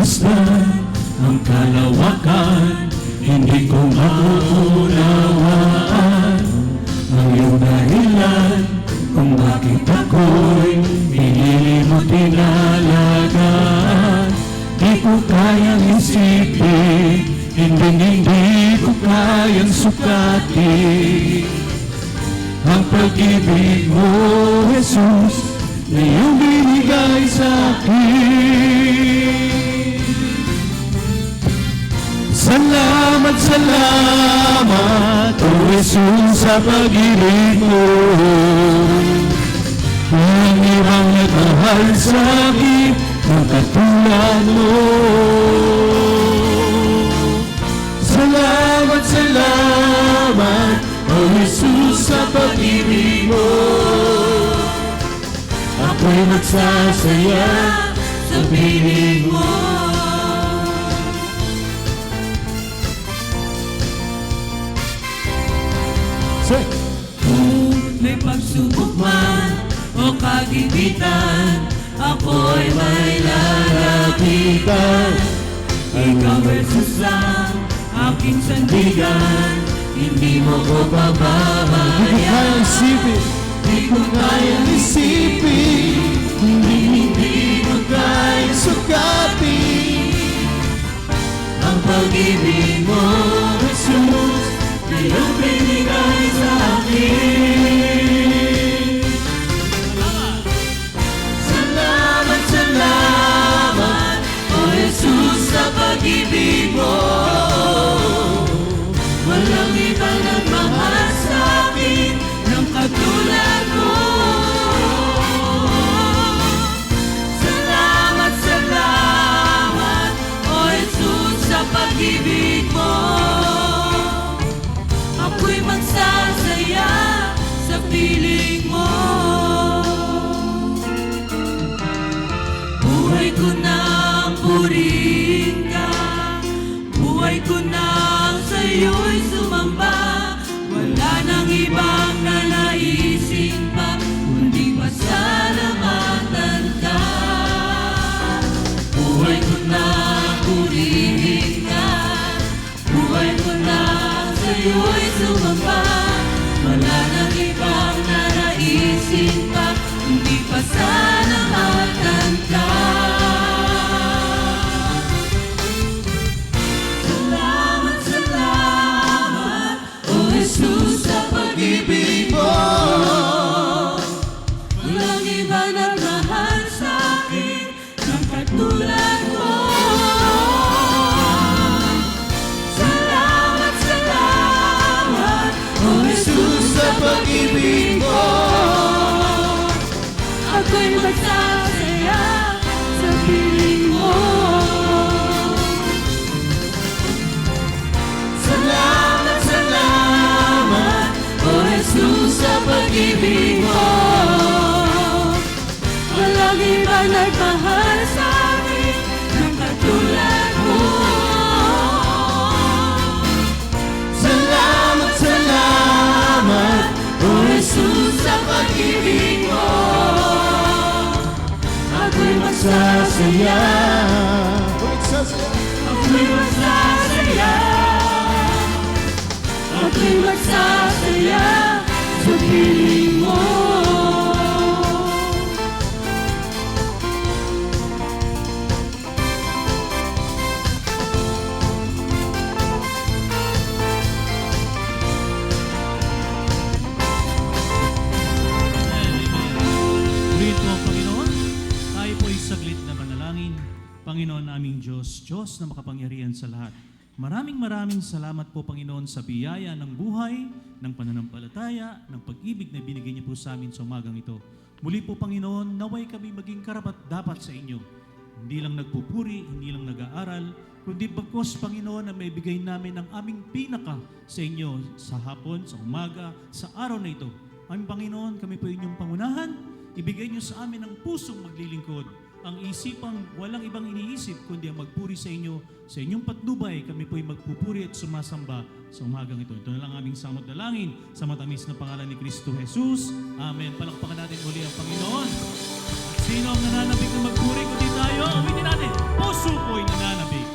masdan ang kalawakan, hindi ko maunawaan ang iyong dahilan kung bakit ako'y pinili mo tinalagaan. Di ko kayang isipin, hindi ko kayang sukatin ang pag-ibig mo, Jesus, na iyong binigay sa akin. Salamat, salamat, O Jesus, sa pag-ibig mo. Walang ibang nagmahal sa akin ng katulad mo. Salamat, salamat, O Jesus, sa pag-ibig mo. Ako'y magsasaya sa piling mo. Kung may pagsubok man o kagipitan, ako'y may lalapitan. Ikaw, Jesus, ang aking sandigan, hindi mo ko pababayaan. Di ko kayang isipin, hindi ko kayang sukatin ang pag-ibig mo, Jesus, na iyong binigay sa akin. Salamat, salamat, O Jesus, sa pag-ibig mo. Walang ibang nagmahal sa akin ng katulad mo. Salamat, salamat, O Jesus, sa pag-ibig mo. Ako'y magsasaya sa piling mo. Buhay ko nang purihin ka, buhay ko nang sa'yo'y sumamba. Wala nang ibang nanaisin pa, kundi pasalamatan ka. Buhay ko nang purihin ka, buhay ko nang sa'yo'y sumamba. Wala nang ibang nanaisin pa, kundi pasalamatan ka. Salamat, salamat, O Jesus, sa pag-ibig mo. Walang iba nagmahal sa akin ng katulad mo. Salamat, salamat, O Jesus, sa pag-ibig mo. Ako'y magsasaya sa piling mo. Salamat, salamat, O Jesus, sa pag-ibig mo. Walang iba nagmahal sa akin ng katulad mo. Salamat, salamat, O Jesus, sa pag-ibig mo. Ako'y magsasaya, ako'y magsasaya, ako'y magsasaya sa piling mo. Panginoon aming Diyos, Diyos na makapangyarihan sa lahat. Maraming salamat po, Panginoon, sa biyaya ng buhay, ng pananampalataya, ng pag-ibig na binigay niyo po sa amin sa umagang ito. Muli po, Panginoon, naway kami maging karapat-dapat sa inyo. Hindi lang nagpupuri, hindi lang nag-aaral, kundi bagkos, Panginoon, na may bigay namin ang aming pinaka sa inyo sa hapon, sa umaga, sa araw na ito. Aming Panginoon, kami po inyong pangunahan, ibigay niyo sa amin ang pusong maglilingkod. Ang isipang walang ibang iniisip kundi ang magpuri sa inyo. Sa inyong patnubay, kami po'y magpupuri at sumasamba sa umagang ito. Ito na lang aming samot dalangin sa matamis na pangalan ni Kristo Jesus. Amen. Palakpakan natin muli ang Panginoon. At sino ang nananabik na magpuri kundi tayo? Awitin natin, puso ko'y nananabik.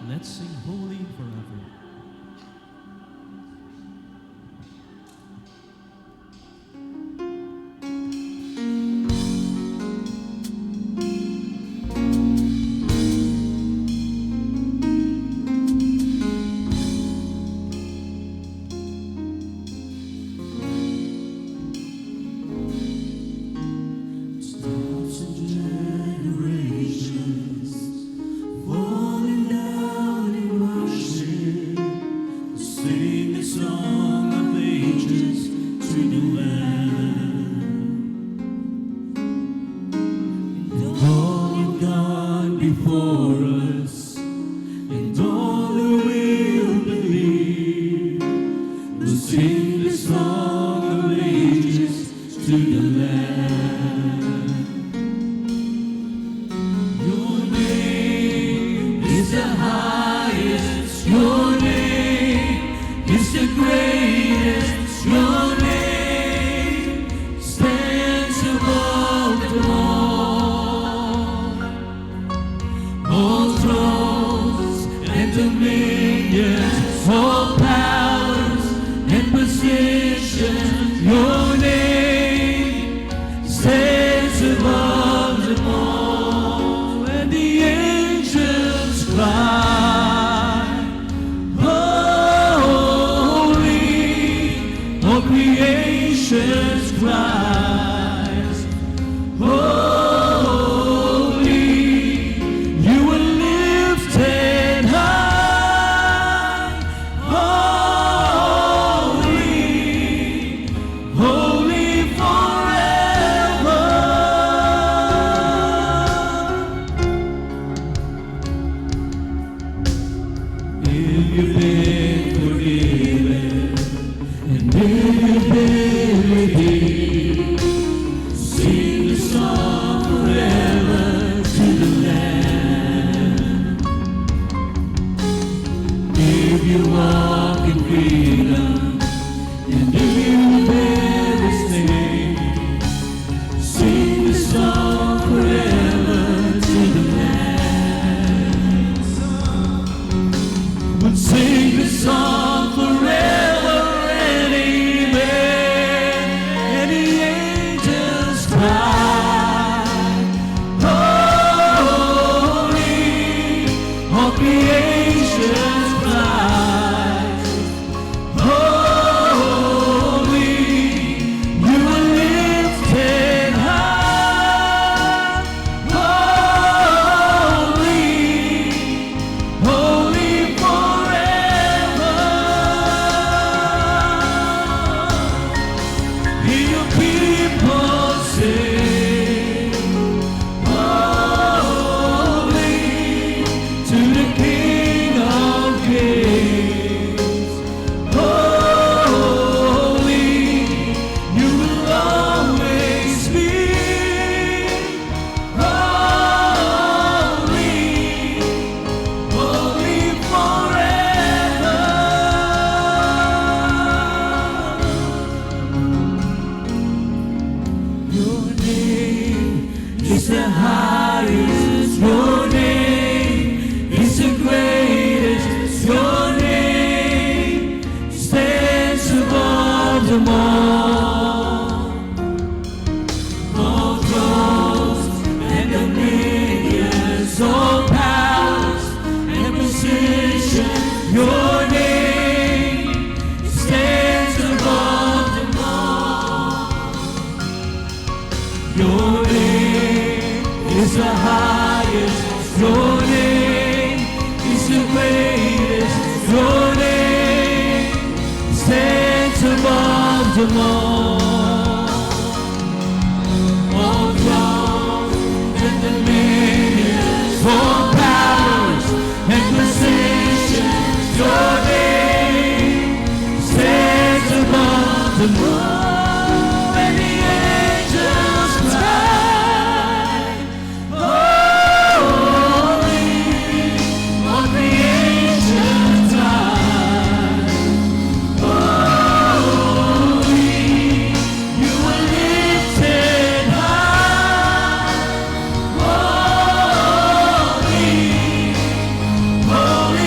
Let's sing Holy Forever. Stars and generations falling down in worship, sing the song of ages to the Lamb. And all you've gone before us, and all who will believe, will sing the song of ages to the Lamb. Your name is the highest. Your name is the greatest. Your name stands above them all. All thrones and dominions, all powers and positions. Your name stands above them all. And the angels cry, holy. All creations cries, holy. You were lifted high, holy, holy forever. If you've been forgiven, and if you've been redeemed, sing the song forever to the Lamb. If you walk in freedom, and if you bear His name, sing the song forever to the Lamb. But sing the song forever and amen. And the angels cry, holy. All creations cry, holy. You were lifted high, holy, holy forever. Hear your people sing, holy, to the King of Kings. Holy, you will always be. Holy, holy forever. Your name is the highest. Your name is the greatest. Your name stands above them all. All thrones and dominions, all powers and positions. Your name stands above them all. Your name is the highest. Your name is the greatest. Your name stands above them all. All thrones and dominions, all powers and positions. Your name stands above them all. And the angels cry, holy. All creation cries, holy. You were lifted high, holy, holy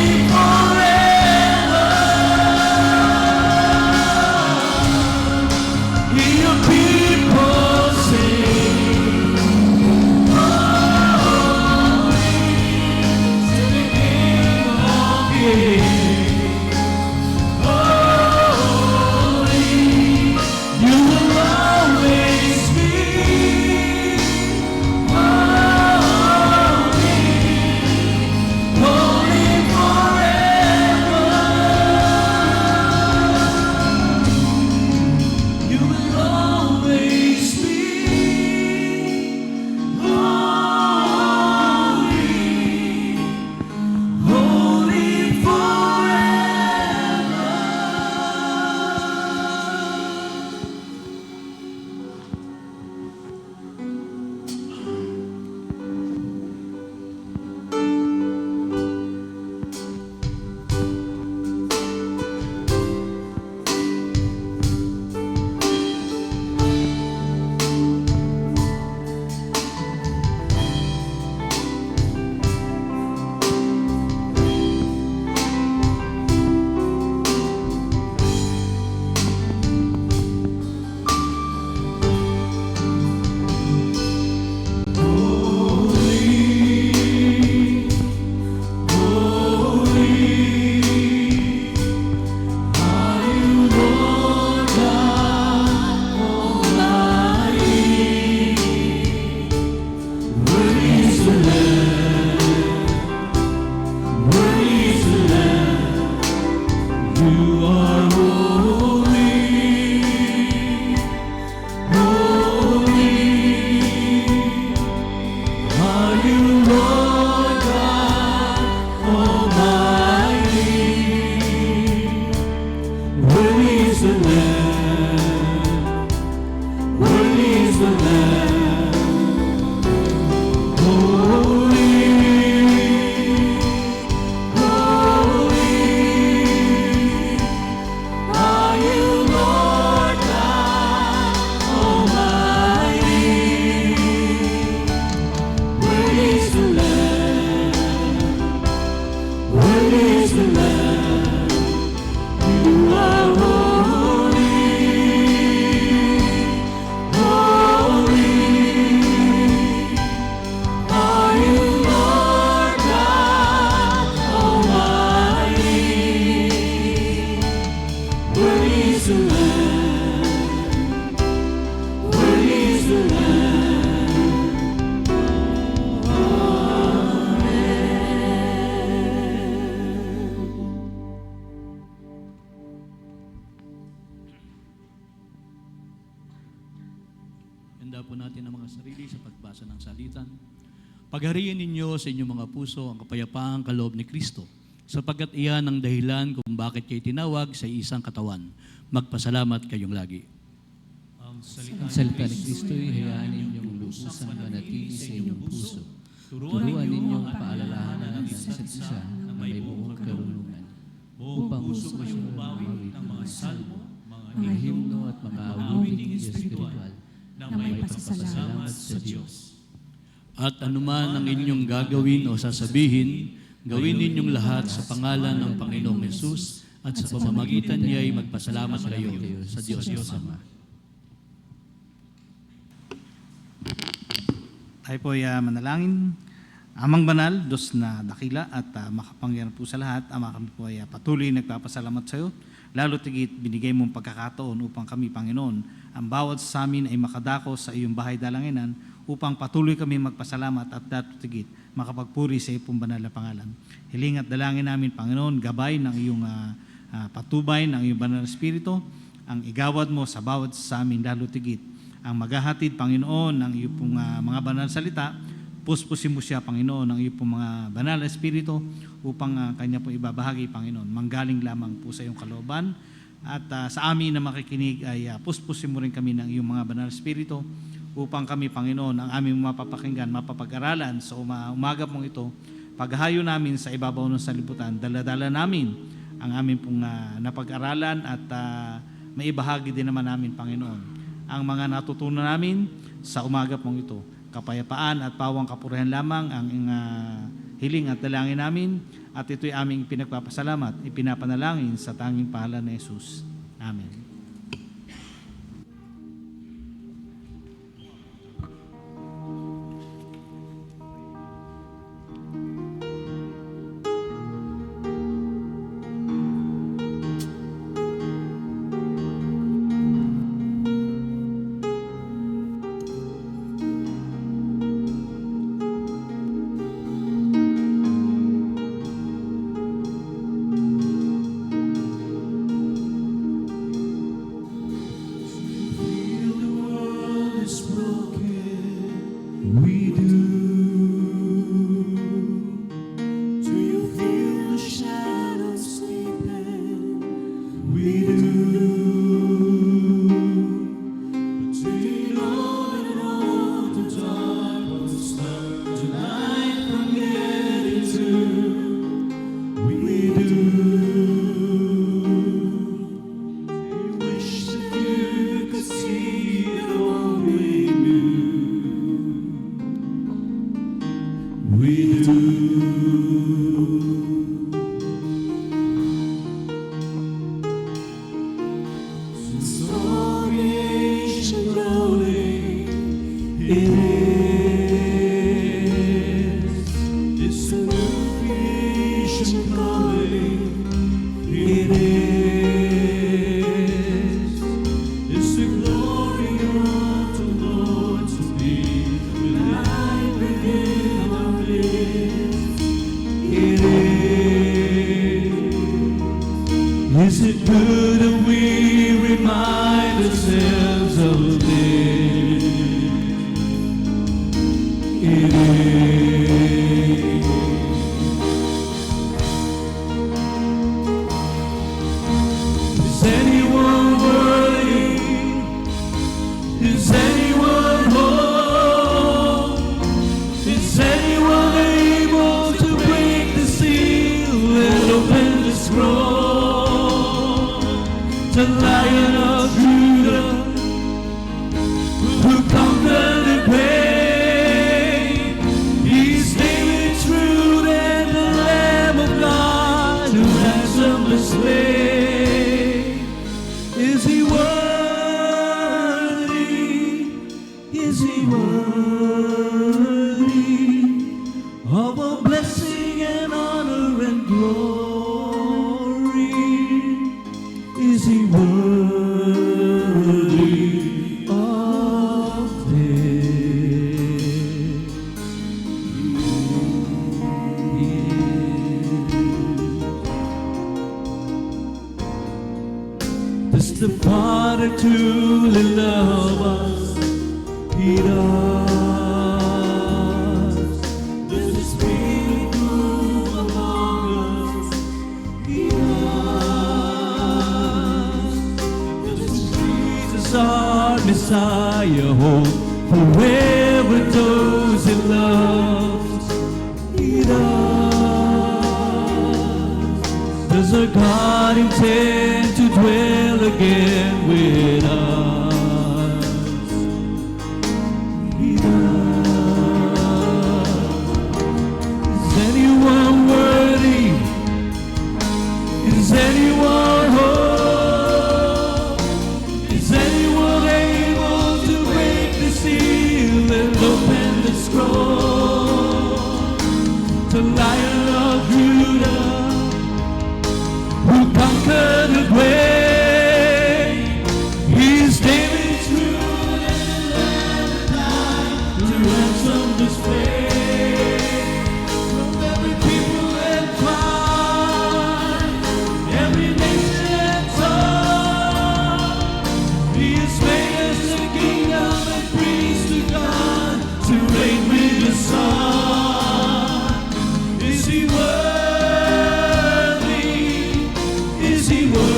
is the Lamb. You are holy, holy. Are you Lord God Almighty? Worthy is the Lamb. Worthy is the Lamb. Handa po natin ang mga sarili sa pagbasa ng salitan. Paghariin ninyo sa inyong mga puso ang kapayapaang kaloob ni Kristo, sapagkat iyan ang dahilan kung bakit kayo tinawag sa isang katawan. Magpasalamat kayong lagi. Ang Ang salita ni Kristo'y hayaan ninyong lubusang manatili sa inyong puso. Turuan ninyong paalalahanan ang isa't isa na may buong karunungan, upang puso kayong umawit ng mga salmo, mga himno at mga awiting espiritual na may pasasalamat sa Diyos. At anuman ang inyong gagawin o sasabihin, gawin ninyong lahat sa pangalan ng Panginoong Yesus at sa pamamagitan niya ay magpasalamat kayo sa Diyos Ama. Tayo po ay manalangin. Amang banal, Diyos na dakila at makapangyarihan po sa lahat, Ama, kami po ay patuloy nagpapasalamat sa iyo. Lalo tigit, binigay mong pagkakataon upang kami, Panginoon, ang bawat sa amin ay makadako sa iyong bahay dalanginan upang patuloy kami magpasalamat at dato tigit makapagpuri sa iyong banal na pangalan. Hiling at dalangin namin, Panginoon, gabay ng iyong patubay ng iyong banal na Espiritu, ang igawad mo sa bawat sa amin, lalo tigit ang maghahatid, Panginoon, ng iyong mga banal na salita. Puspusin mo siya, Panginoon, ng iyong mga banal na Espiritu upang kanya po ibabahagi, Panginoon. Manggaling lamang po sa iyong kalooban. At sa amin na makikinig ay puspusin mo rin kami ng iyong mga banal na Espiritu upang kami, Panginoon, ang aming mapapakinggan, mapapag-aralan sa umaga pong ito. Paghahayo namin sa ibabaw ng salibutan, dala-dala namin ang aming pong napag-aralan at maibahagi din naman namin, Panginoon, ang mga natutunan namin sa umaga pong ito. Kapayapaan at pawang kapurihan lamang ang hiling at dalangin namin at ito'y aming pinagpapasalamat, ipinapanalangin sa tanging pangalan ni Jesus. Amen. Is it good that we remind ourselves of this? It is. Is anyone worthy? Is anyone whole? Is anyone able to break the seal and open the scroll? The Lion of Judah, who conquered the grave, He Does the Father truly love us? He does. Does the Spirit move among us? He does. Does Jesus our Messiah hold forever those He loves? He does. Does our God intend to dwell again with us? He does. Is anyone worthy? Is anyone whole? Is anyone able to break the seal and open the scroll? The Lion of Judah, who conquered the grave, He's David's root and the Lamb died to ransom this faith. From every people and tribe, every nation and tongue, He has made us a kingdom and priest to God, to reign with the Son. Is He worthy? Is He worthy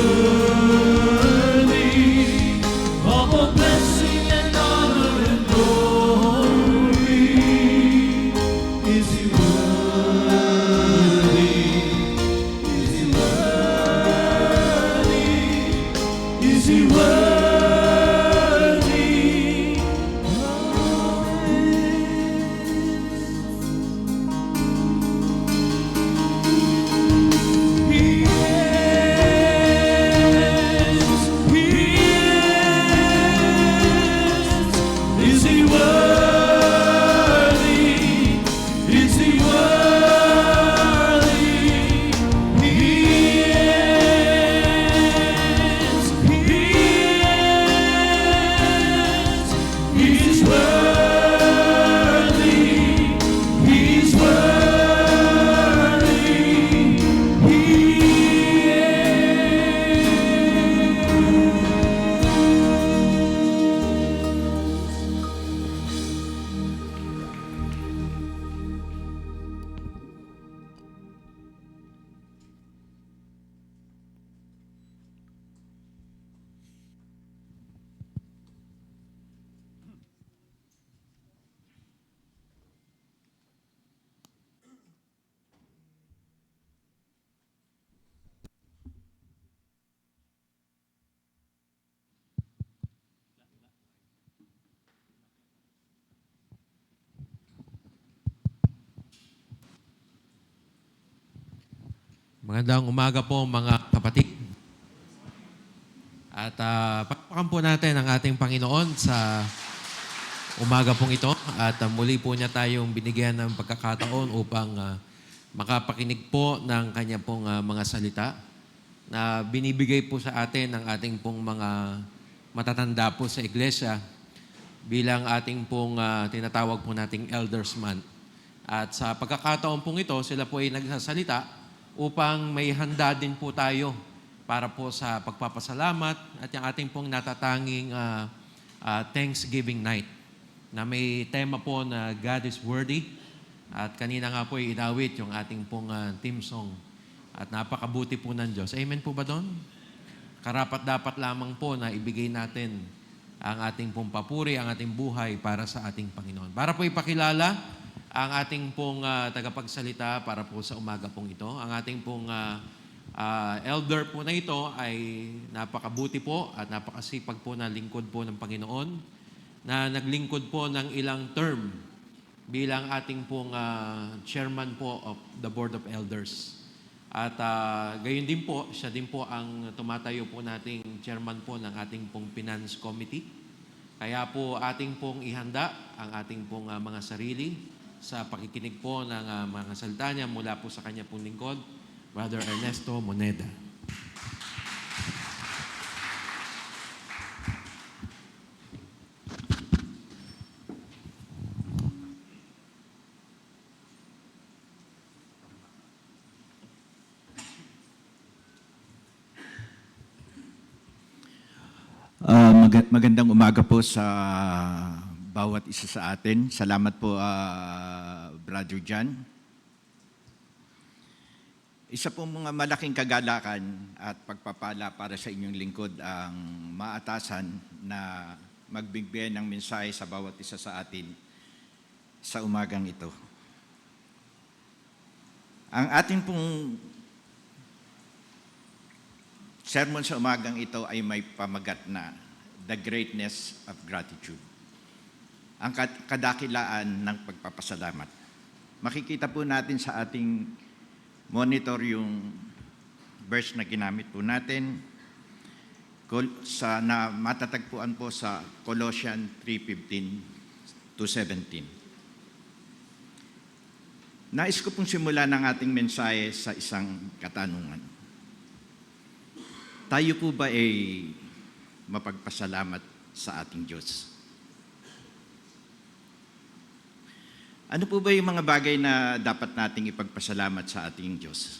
of all blessing and honor and glory? Is He worthy? Is He worthy? Is He worthy? He is. He is. Is He worthy? Is He worthy? He is. He is. He's worthy. He's worthy. He Magandang umaga po mga kapatid. At pakpakan po natin ang ating Panginoon sa umaga pong ito. At muli po niya tayong binigyan ng pagkakataon upang makapakinig po ng kanya pong mga salita na binibigay po sa atin ng ating pong mga matatanda po sa iglesia bilang ating pong tinatawag po nating Elders Month. At sa pagkakataon pong ito, sila po ay nagsasalita upang may handa din po tayo para po sa pagpapasalamat at yung ating pong natatanging Thanksgiving night na may tema po na God is worthy. At kanina nga po ay inawit yung ating pong theme song. At napakabuti po ng Diyos. Amen po ba doon? Karapat dapat lamang po na ibigay natin ang ating pong papuri, ang ating buhay para sa ating Panginoon. Para po ipakilala ang ating pong tagapagsalita para po sa umaga pong ito. Ang ating pong elder po na ito ay napakabuti po at napakasipag po na lingkod po ng Panginoon na naglingkod po ng ilang term bilang ating pong chairman po of the Board of Elders. At gayon din po, siya din po ang tumatayo po nating chairman po ng ating pong Finance Committee. Kaya po ating pong ihanda ang ating pong mga sarili sa pakikinig po ng mga salita niya mula po sa kanya pong lingkod, Brother Ernesto Moneda. Magandang umaga po sa bawat isa sa atin. Salamat po, Brother John. Isa po mga malaking kagalakan at pagpapala para sa inyong lingkod ang maatasan na magbigay ng mensahe sa bawat isa sa atin sa umagang ito. Ang ating pong sermon sa umagang ito ay may pamagat na The Greatness of Gratitude. Ang kadakilaan ng pagpapasalamat. Makikita po natin sa ating monitor yung verse na ginamit po natin na matatagpuan po sa Colossians 3:15 to 17. Nais ko pong simulan ng ating mensahe sa isang katanungan. Tayo po ba ay mapagpasalamat sa ating Diyos? Ano po ba yung mga bagay na dapat nating ipagpasalamat sa ating Diyos?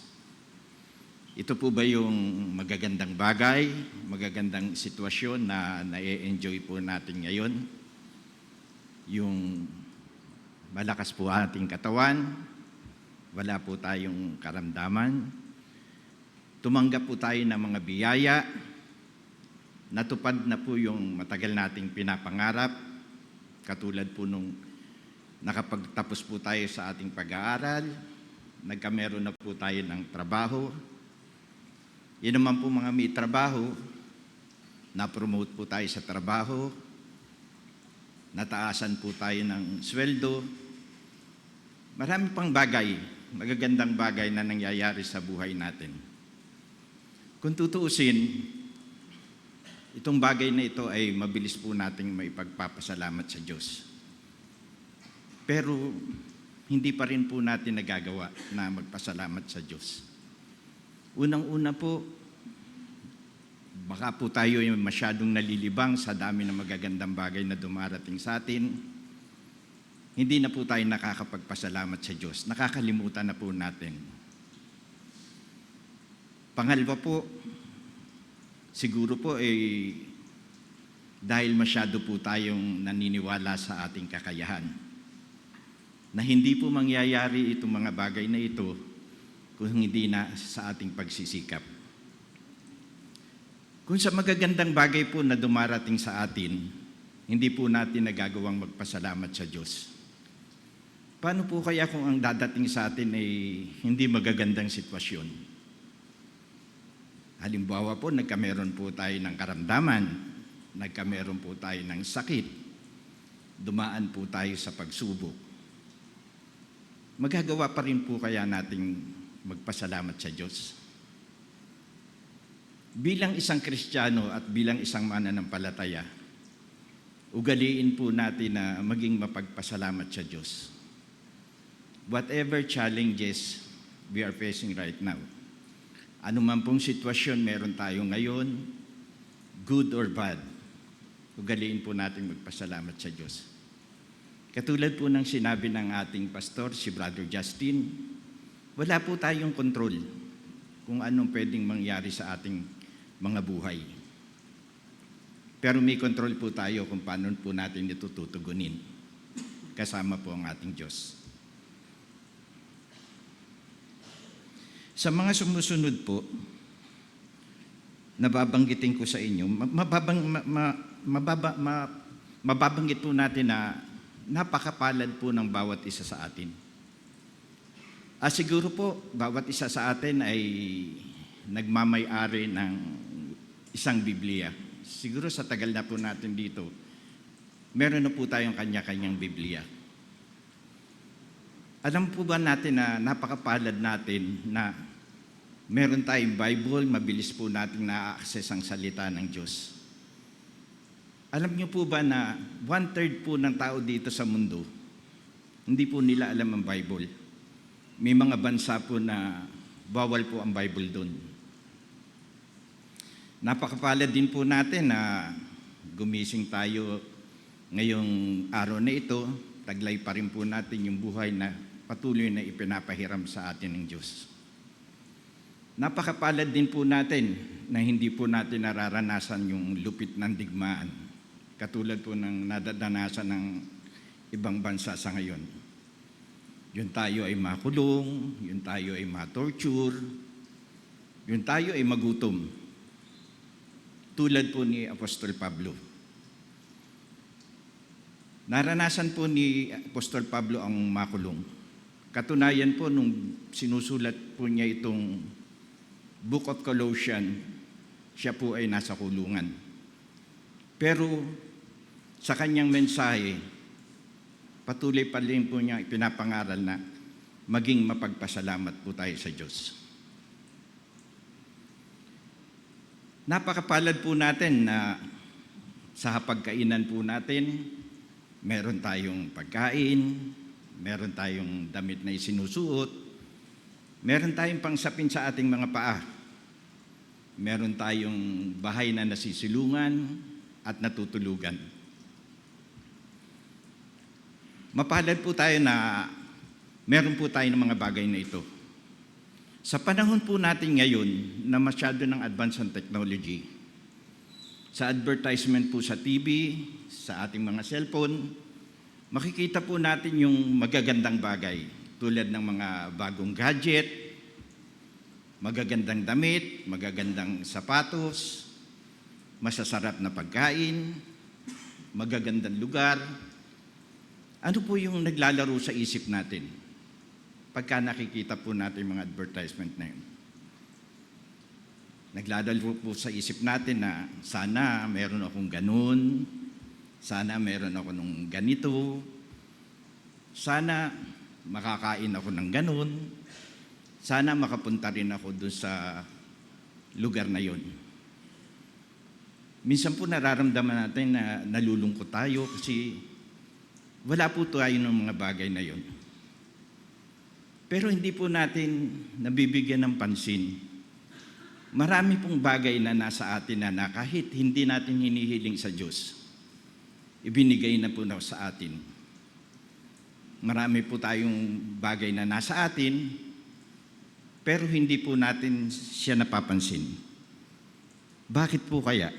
Ito po ba yung magagandang bagay, magagandang sitwasyon na na-enjoy po natin ngayon? Yung malakas po ating katawan, wala po tayong karamdaman, tumanggap po tayo ng mga biyaya, natupad na po yung matagal nating pinapangarap, katulad po nung nakapagtapos po tayo sa ating pag-aaral, nagkameron na po tayo ng trabaho. Yan naman po mga may trabaho, na-promote po tayo sa trabaho, nataasan po tayo ng sweldo. Marami pang bagay, magagandang bagay na nangyayari sa buhay natin. Kung tutuusin, itong bagay na ito ay mabilis po nating maipagpapasalamat sa Diyos. Pero hindi pa rin po natin nagagawa na magpasalamat sa Diyos. Unang-una po, baka po tayo yung masyadong nalilibang sa dami ng magagandang bagay na dumarating sa atin. Hindi na po tayo nakakapagpasalamat sa Diyos. Nakakalimutan na po natin. Pangalawa po, siguro po dahil masyado po tayong naniniwala sa ating kakayahan, na hindi po mangyayari itong mga bagay na ito kung hindi na sa ating pagsisikap. Kung sa magagandang bagay po na dumarating sa atin, hindi po natin nagagawang magpasalamat sa Diyos. Paano po kaya kung ang dadating sa atin ay hindi magagandang sitwasyon? Halimbawa po, nagkameron po tayo ng karamdaman, nagkameron po tayo ng sakit, dumaan po tayo sa pagsubok. Magagawa pa rin po kaya nating magpasalamat sa Diyos? Bilang isang Kristiyano at bilang isang mananampalataya, ugaliin po natin na maging mapagpasalamat sa Diyos. Whatever challenges we are facing right now, anuman pong sitwasyon meron tayo ngayon, good or bad, ugaliin po natin magpasalamat sa Diyos. Katulad po ng sinabi ng ating pastor, si Brother Justin, wala po tayong kontrol kung anong pwedeng mangyari sa ating mga buhay. Pero may kontrol po tayo kung paano po natin ito tutugunin. Kasama po ang ating Diyos. Sa mga sumusunod po, nababanggitin ko sa inyo, mababanggit po natin na napakapalad po ng bawat isa sa atin. Siguro po, bawat isa sa atin ay nagmamay-ari ng isang Biblia. Siguro sa tagal na po natin dito, meron na po tayong kanya-kanyang Biblia. Alam po ba natin na napakapalad natin na meron tayong Bible, mabilis po natin na-access ang salita ng Diyos. Alam niyo po ba na 1/3 po ng tao dito sa mundo, hindi po nila alam ang Bible. May mga bansa po na bawal po ang Bible doon. Napakapalad din po natin na gumising tayo ngayong araw na ito, taglay pa rin po natin yung buhay na patuloy na ipinapahiram sa atin ng Diyos. Napakapalad din po natin na hindi po natin nararanasan yung lupit ng digmaan. katulad po ng nadadanasan ng ibang bansa sa ngayon. Yun tayo ay makulong, yun tayo ay ma-torture, yun tayo ay magutom. Tulad po ni Apostol Pablo. Naranasan po ni Apostol Pablo ang makulong. Katunayan po nung sinusulat po niya itong Book of Colossians, siya po ay nasa kulungan. Pero sa kanyang mensahe, patuloy pa rin po niya ipinapangaral na maging mapagpasalamat po tayo sa Diyos. Napakapalad po natin na sa hapagkainan po natin, meron tayong pagkain, meron tayong damit na isinusuot, meron tayong pangsapin sa ating mga paa, meron tayong bahay na nasisilungan at natutulugan. Mapalad po tayo na meron po tayo ng mga bagay na ito. Sa panahon po natin ngayon na masyado ng advance ang technology, sa advertisement po sa TV, sa ating mga cellphone, makikita po natin yung magagandang bagay tulad ng mga bagong gadget, magagandang damit, magagandang sapatos, masasarap na pagkain, magagandang lugar. Ano po yung naglalaro sa isip natin pagka nakikita po natin mga advertisement na yun? Naglalaro po sa isip natin na sana meron akong ganun, sana meron ako nung ganito, sana makakain ako ng ganun, sana makapunta rin ako doon sa lugar na yon. Minsan po nararamdaman natin na nalulungkot tayo kasi wala po tayo ng mga bagay na yon. Pero hindi po natin nabibigyan ng pansin. Marami pong bagay na nasa atin na kahit hindi natin hinihiling sa Diyos, ibinigay na po sa atin. Marami po tayong bagay na nasa atin, pero hindi po natin siya napapansin. Bakit po kaya?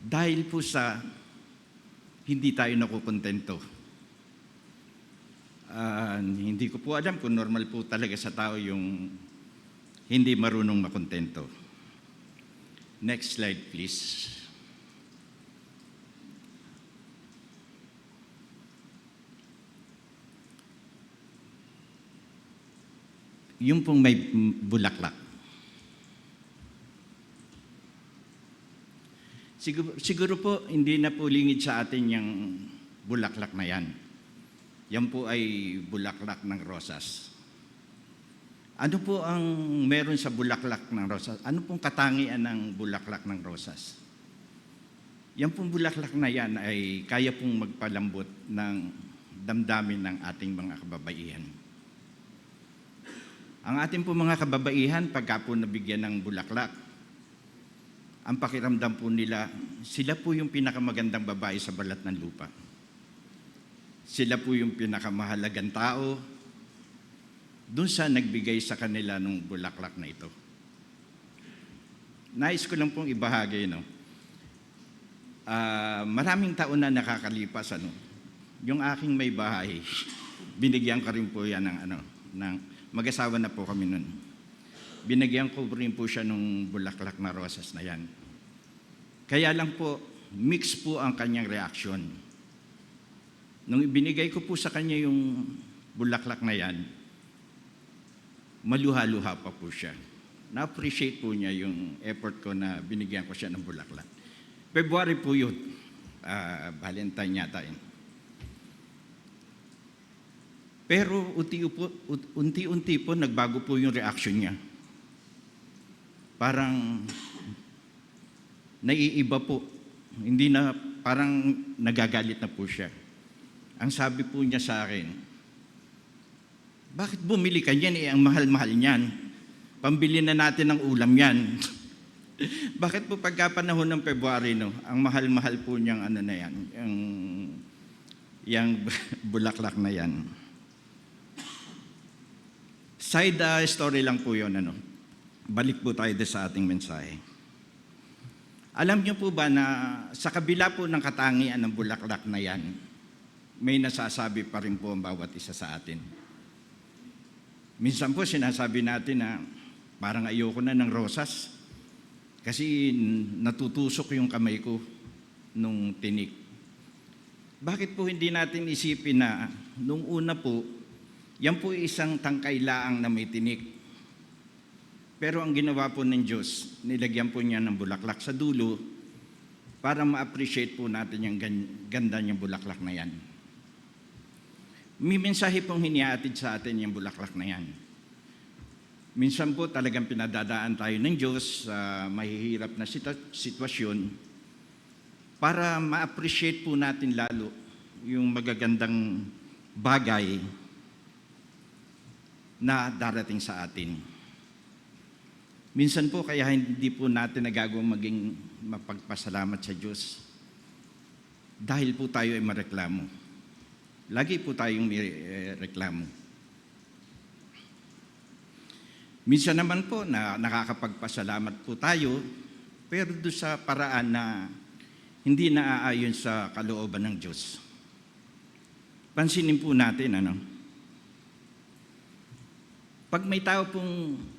Dahil po sa hindi tayo nakukontento. Hindi ko po alam kung normal po talaga sa tao yung hindi marunong makontento. Next slide, please. Yung pong may bulaklak. Siguro po, hindi na po lingid sa atin yung bulaklak na yan. Yan po ay bulaklak ng rosas. Ano po ang meron sa bulaklak ng rosas? Ano pong katangian ng bulaklak ng rosas? Yan pong bulaklak na yan ay kaya pong magpalambot ng damdamin ng ating mga kababaihan. Ang ating pong mga kababaihan, pagka po nabigyan ng bulaklak, ang pakiramdam po nila, sila po yung pinakamagandang babae sa balat ng lupa. Sila po yung pinakamahalagang tao doon sa nagbigay sa kanila ng bulaklak na ito. Nais ko lang pong ibahagi, no? Maraming taon na nakakalipas, yung aking may bahay, binigyan ko rin po yan ng mag-asawa na po kami nun. Binigyan ko rin po siya ng bulaklak na rosas na yan. Kaya lang po, mix po ang kanyang reaksyon. Nung ibinigay ko po sa kanya yung bulaklak na yan, maluha-luha pa po siya. Na-appreciate po niya yung effort ko na binigyan ko siya ng bulaklak. February po yun, Valentine yata yun. Pero unti-unti po nagbago po yung reaction niya. Parang naiiba po. Hindi na, parang nagagalit na po siya. Ang sabi po niya sa akin, bakit bumili ka niyan? Ang mahal-mahal niyan. Pambili na natin ng ulam yan. Bakit po pagkapanahon ng February, ang mahal-mahal po niyang na yan, yung bulaklak na yan. Side story lang po yun. Balik po tayo sa ating mensahe. Alam niyo po ba na sa kabila po ng katangian ng bulaklak na yan, may nasasabi pa rin po ang bawat isa sa atin. Minsan po sinasabi natin na parang ayoko na ng rosas kasi natutusok yung kamay ko nung tinik. Bakit po hindi natin isipin na nung una po, yan po isang tangkay laang na may tinik. Pero ang ginawa po ng Diyos, nilagyan po niya ng bulaklak sa dulo para ma-appreciate po natin yung ganda niyang bulaklak na yan. May mensahe pong hinihatid sa atin yung bulaklak na yan. Minsan po talagang pinadadaan tayo ng Diyos sa mahihirap na sitwasyon para ma-appreciate po natin lalo yung magagandang bagay na darating sa atin. Minsan po kaya hindi po natin nagagawang maging mapagpasalamat sa Diyos dahil po tayo ay mareklamo. Lagi po tayong may reklamo. Minsan naman po na nakakapagpasalamat po tayo pero doon sa paraan na hindi naaayon sa kalooban ng Diyos. Pansinin po natin, pag may tao pong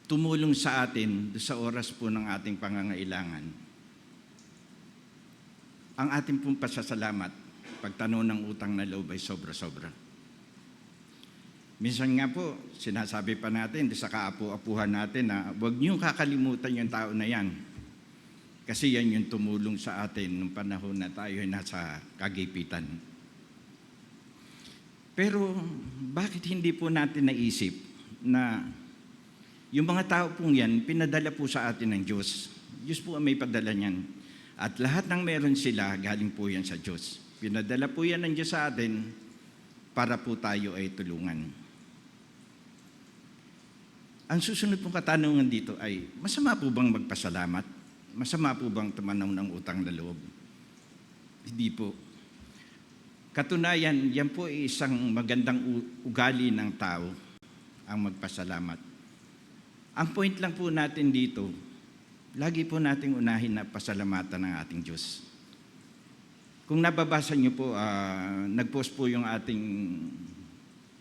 tumulong sa atin sa oras po ng ating pangangailangan, ang ating pong pasasalamat, pagtanaw ng utang na loob ay sobra-sobra. Minsan nga po, sinasabi pa natin sa kaapu-apuhan natin na huwag niyong kakalimutan yung tao na yan. Kasi yan yung tumulong sa atin nung panahon na tayo ay nasa kagipitan. Pero bakit hindi po natin naisip na yung mga tao pong yan, pinadala po sa atin ng Diyos. Diyos po ang may padala niyan. At lahat ng meron sila, galing po yan sa Diyos. Pinadala po yan ng Diyos sa atin para po tayo ay tulungan. Ang susunod pong katanungan dito ay, masama po bang magpasalamat? Masama po bang tumanaw ng utang na loob? Hindi po. Katunayan, yan po ay isang magandang ugali ng tao, ang magpasalamat. Ang point lang po natin dito, lagi po nating unahin na pasalamatan ng ating Diyos. Kung nababasa niyo po, nag-post po yung ating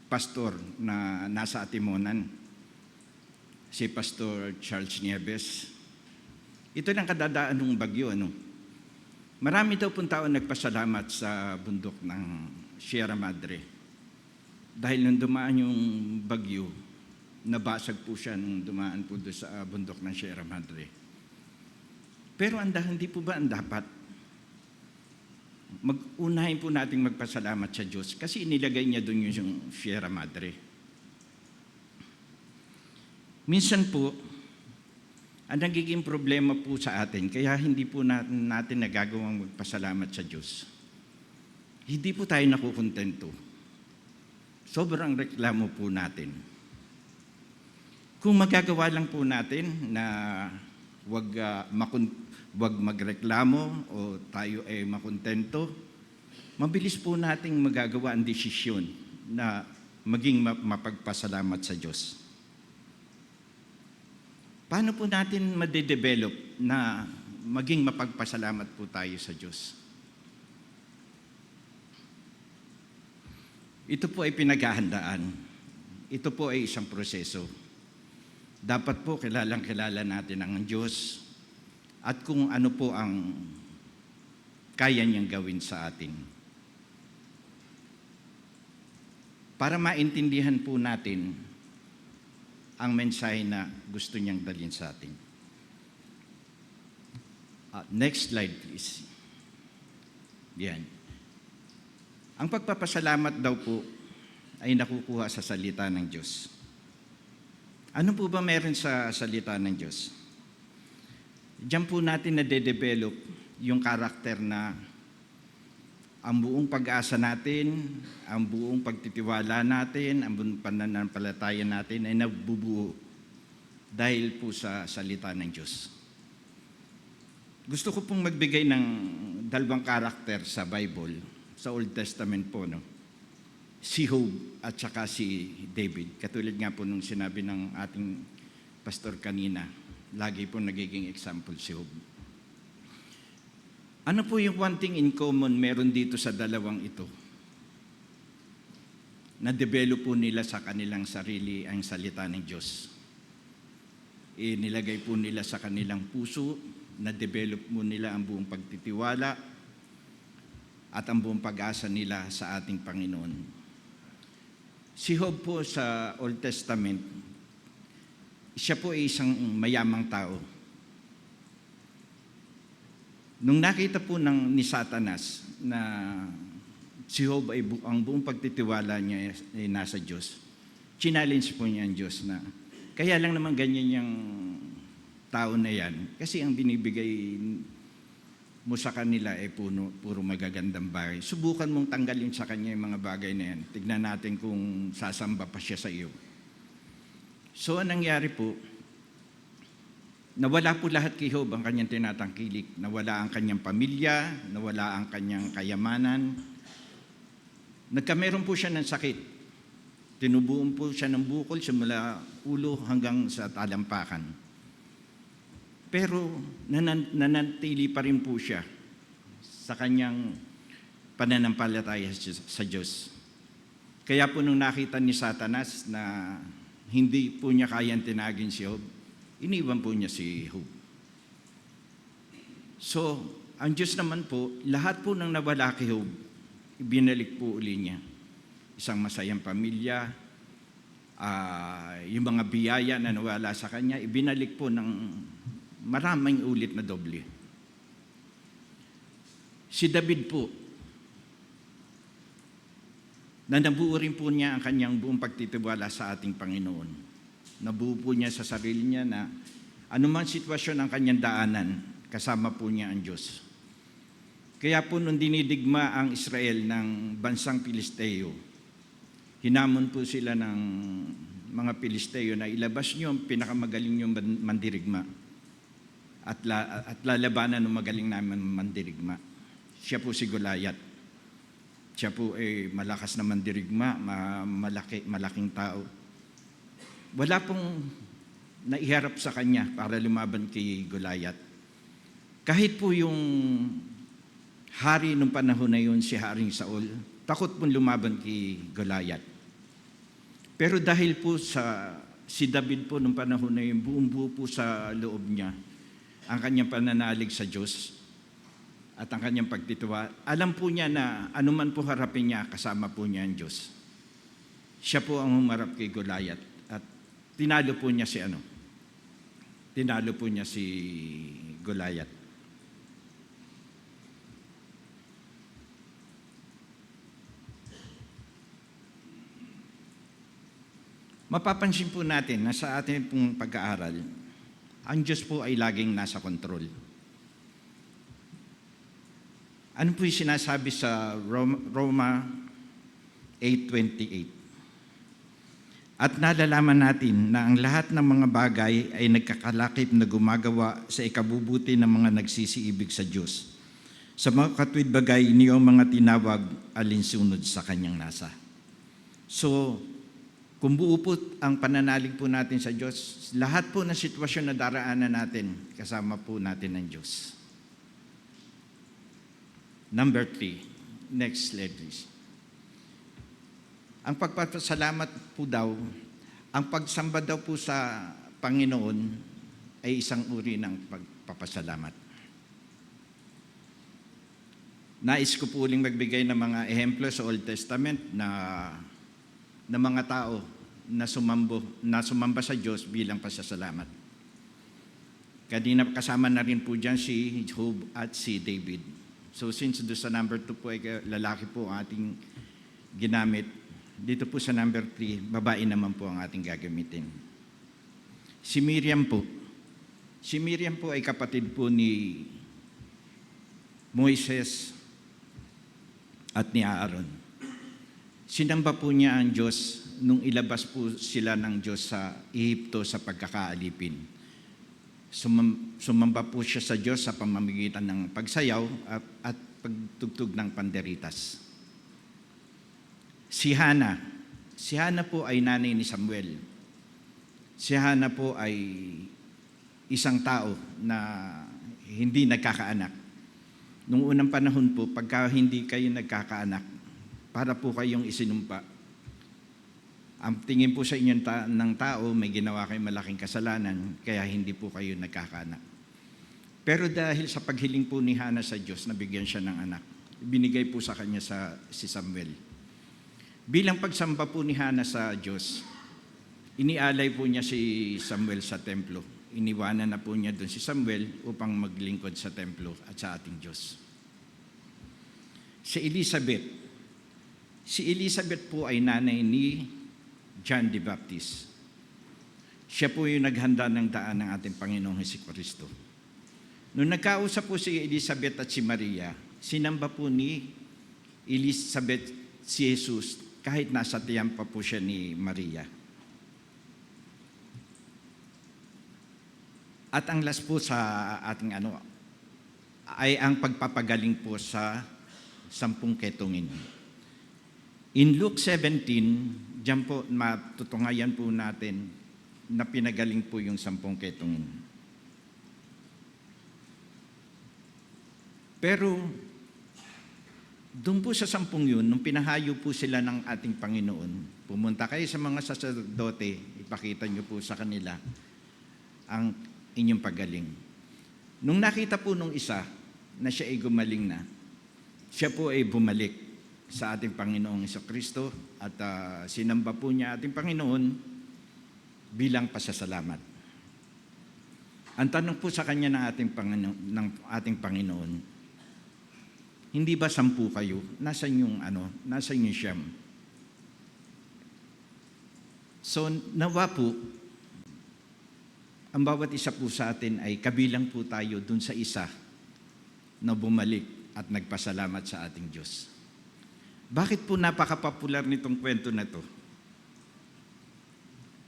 pastor na nasa Atimonan, si Pastor Charles Nieves. Ito lang kadadaan ng bagyo. Marami daw pong tao nagpasalamat sa bundok ng Sierra Madre. Dahil nung dumaan yung bagyo, nabasag po siya nung dumaan po doon sa bundok ng Sierra Madre. Pero hindi po ba ang dapat? Unahin po nating magpasalamat sa Diyos kasi inilagay niya doon yung Sierra Madre. Minsan po, ang nagiging problema po sa atin, kaya hindi po natin nagagawang magpasalamat sa Diyos. Hindi po tayo nakukontento. Sobrang reklamo po natin. Kung magagawa lang po natin na wag magreklamo o tayo ay makontento, mabilis po nating magagawa ang desisyon na maging mapagpasalamat sa Diyos. Paano po natin madedevelop na maging mapagpasalamat po tayo sa Diyos? Ito po ay pinaghahandaan. Ito po ay isang proseso. Dapat po kilalang-kilala natin ang Diyos at kung ano po ang kaya niyang gawin sa atin. Para maintindihan po natin ang mensahe na gusto niyang dalhin sa atin. Next slide, please. Yan. Ang pagpapasalamat daw po ay nakukuha sa salita ng Diyos. Ano po ba meron sa salita ng Diyos? Diyan po natin na-develop yung karakter na ang buong pag-asa natin, ang buong pagtitiwala natin, ang buong pananampalataya natin ay nabubuo dahil po sa salita ng Diyos. Gusto ko pong magbigay ng dalawang karakter sa Bible, sa Old Testament po, si Job at saka si David. Katulad nga po nung sinabi ng ating pastor kanina, Lagi po nagiging example si Job. Ano po yung one thing in common meron dito sa dalawang ito? Na-develop po nila sa kanilang sarili ang salita ng Diyos. Nilagay po nila sa kanilang puso, na-develop po nila ang buong pagtitiwala at ang buong pag-asa nila sa ating Panginoon. Si Job po sa Old Testament, siya po ay isang mayamang tao. Nung nakita po ni Satanas na si Job ay ang buong pagtitiwala niya ay nasa Diyos, challenge po niya ang Diyos na, kaya lang naman ganyan yung tao na yan, kasi ang binibigay mo sa kanila ay puro magagandang bagay. Subukan mong tanggalin sa kanya yung mga bagay na yan. Tignan natin kung sasamba pa siya sa iyo. So, anong nangyari po, nawala po lahat kay Job ang kanyang tinatangkilik. Nawala ang kanyang pamilya, nawala ang kanyang kayamanan. Nagkameron po siya ng sakit. Tinubuan po siya ng bukol simula ulo hanggang sa talampakan. Pero nanatili pa rin po siya sa kanyang pananampalataya sa Diyos. Kaya po nung nakita ni Satanas na hindi po niya kayang tinagin si Job, iniwan po niya si Job. So, ang Diyos naman po, lahat po nang nawala kay Job, ibinalik po uli niya. Isang masayang pamilya, yung mga biyaya na nawala sa kanya, ibinalik po ng maraming ulit na doble. Si David po, na nabuo rin po niya ang kanyang buong pagtitiwala sa ating Panginoon. Nabuo po niya sa sarili niya na anumang sitwasyon ang kanyang daanan, kasama po niya ang Diyos. Kaya po nung dinidigma ang Israel ng bansang Pilisteo, hinamon po sila ng mga Pilisteo na ilabas niyo ang pinakamagaling niyong mandirigma at lalabanan ng magaling namin mandirigma. Siya po si Goliath. Siya po ay malakas na mandirigma, malaking tao. Wala pong naiharap sa kanya para lumaban kay Goliath. Kahit po yung hari nung panahon na yun, si Haring Saul, takot pong lumaban kay Goliath. Pero dahil po si David po nung panahon na yun, buong buo po sa loob niya, ang kanyang pananalig sa Diyos at ang kanyang pagtitiwala, alam po niya na anuman po harapin niya, kasama po niya ang Diyos. Siya po ang humarap kay Goliath at tinalo po niya si Goliath. Mapapansin po natin na sa ating pong pag-aaral, ang Diyos po ay laging nasa kontrol. Ano po yung sinasabi sa Roma 8:28? At nalalaman natin na ang lahat ng mga bagay ay nagkakalakip na gumagawa sa ikabubuti ng mga nagsisiibig sa Diyos. Sa mga katwid bagay niyong mga tinawag alinsunod sa kanyang nasa. So, kung buo po ang pananalig po natin sa Diyos, lahat po ng sitwasyon na daraanan natin, kasama po natin ng Diyos. Number 3. Next slide, please. Ang pagpapasalamat po daw, ang pagsamba daw po sa Panginoon ay isang uri ng pagpapasalamat. Nais ko po uling magbigay ng mga ehemplo sa Old Testament na mga tao na sumamba sa Diyos bilang pasasalamat. Kanina kasama na rin po dyan si Job at si David. So since doon sa number 2 po ay lalaki po ang ating ginamit, dito po sa number 3, babae naman po ang ating gagamitin. Si Miriam po. Si Miriam po ay kapatid po ni Moises at ni Aaron. Sinamba po niya ang Diyos nung ilabas po sila ng Diyos sa Ehipto sa pagkakaalipin. Sumamba po siya sa Diyos sa pamamagitan ng pagsayaw at pagtugtog ng panderitas. Si Hana po ay nanay ni Samuel. Si Hana po ay isang tao na hindi nagkakaanak. Nung unang panahon po, pagka hindi kayo nagkakaanak, para po kayong isinumpa. Ang tingin po sa inyo ng tao, may ginawa kayong malaking kasalanan, kaya hindi po kayo nagkakaanak. Pero dahil sa paghiling po ni Hana sa Diyos, nabigyan siya ng anak. Binigay po sa kanya si Samuel. Bilang pagsamba po ni Hana sa Diyos, inialay po niya si Samuel sa templo. Iniwanan na po niya doon si Samuel upang maglingkod sa templo at sa ating Diyos. Si Elizabeth po ay nanay ni John the Baptist. Siya po yung naghanda ng daan ng ating Panginoong Hesukristo. Nung nagkausap po si Elizabeth at si Maria, sinamba po ni Elizabeth si Jesus kahit nasa tiyan pa po siya ni Maria. At ang last po sa ating ay ang pagpapagaling po sa 10 ketungin. In Luke 17, diyan po matutungayan po natin na pinagaling po yung 10 ketungin. Pero doon po sa 10 yun, nung pinahayo po sila ng ating Panginoon, pumunta kayo sa mga saserdote, ipakita nyo po sa kanila ang inyong pagaling. Nung nakita po nung isa na siya ay gumaling na, siya po ay bumalik sa ating Panginoong Hesukristo at sinamba po niya ating Panginoon bilang pasasalamat. Ang tanong po sa kanya ng ating Panginoon, hindi ba 10 kayo? Nasaan yung siyam? So nawa po, ang bawat isa po sa atin ay kabilang po tayo dun sa isa na bumalik at nagpasalamat sa ating Diyos. Bakit po napaka-popular nitong kwento na to?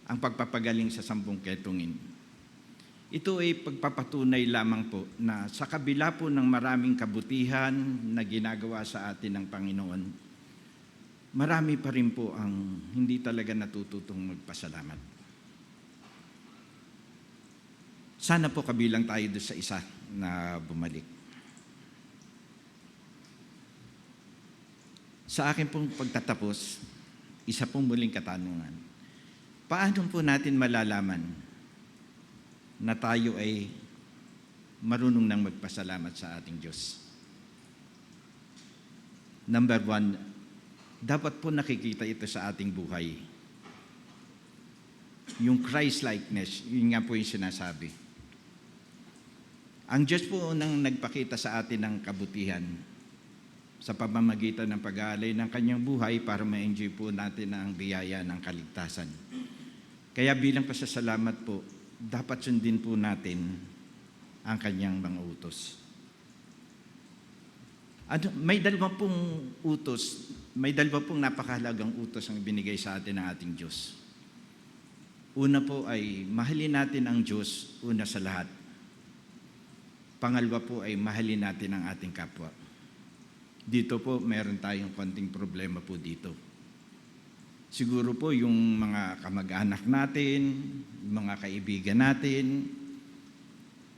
Ang pagpapagaling sa 10 ketungin. Ito ay pagpapatunay lamang po na sa kabila po ng maraming kabutihan na ginagawa sa atin ng Panginoon, marami pa rin po ang hindi talaga natututong magpasalamat. Sana po kabilang tayo doon sa isa na bumalik. Sa akin pong pagtatapos, isa pong muling katanungan. Paano po natin malalaman na tayo ay marunong nang magpasalamat sa ating Diyos? Number 1, dapat po nakikita ito sa ating buhay. Yung Christ-likeness, yun nga po yung sinasabi. Ang Diyos po nang nagpakita sa atin ng kabutihan sa pamamagitan ng pag-aalay ng kanyang buhay para ma-enjoy po natin ang biyaya ng kaligtasan. Kaya bilang pasasalamat po, dapat sundin po natin ang kanyang mga utos. May 2 utos, may 2 napakahalagang utos ang binigay sa atin ng ating Diyos. Una po ay mahalin natin ang Diyos una sa lahat. Pangalawa po ay mahalin natin ang ating kapwa. Dito po, meron tayong konting problema po dito. Siguro po yung mga kamag-anak natin, yung mga kaibigan natin,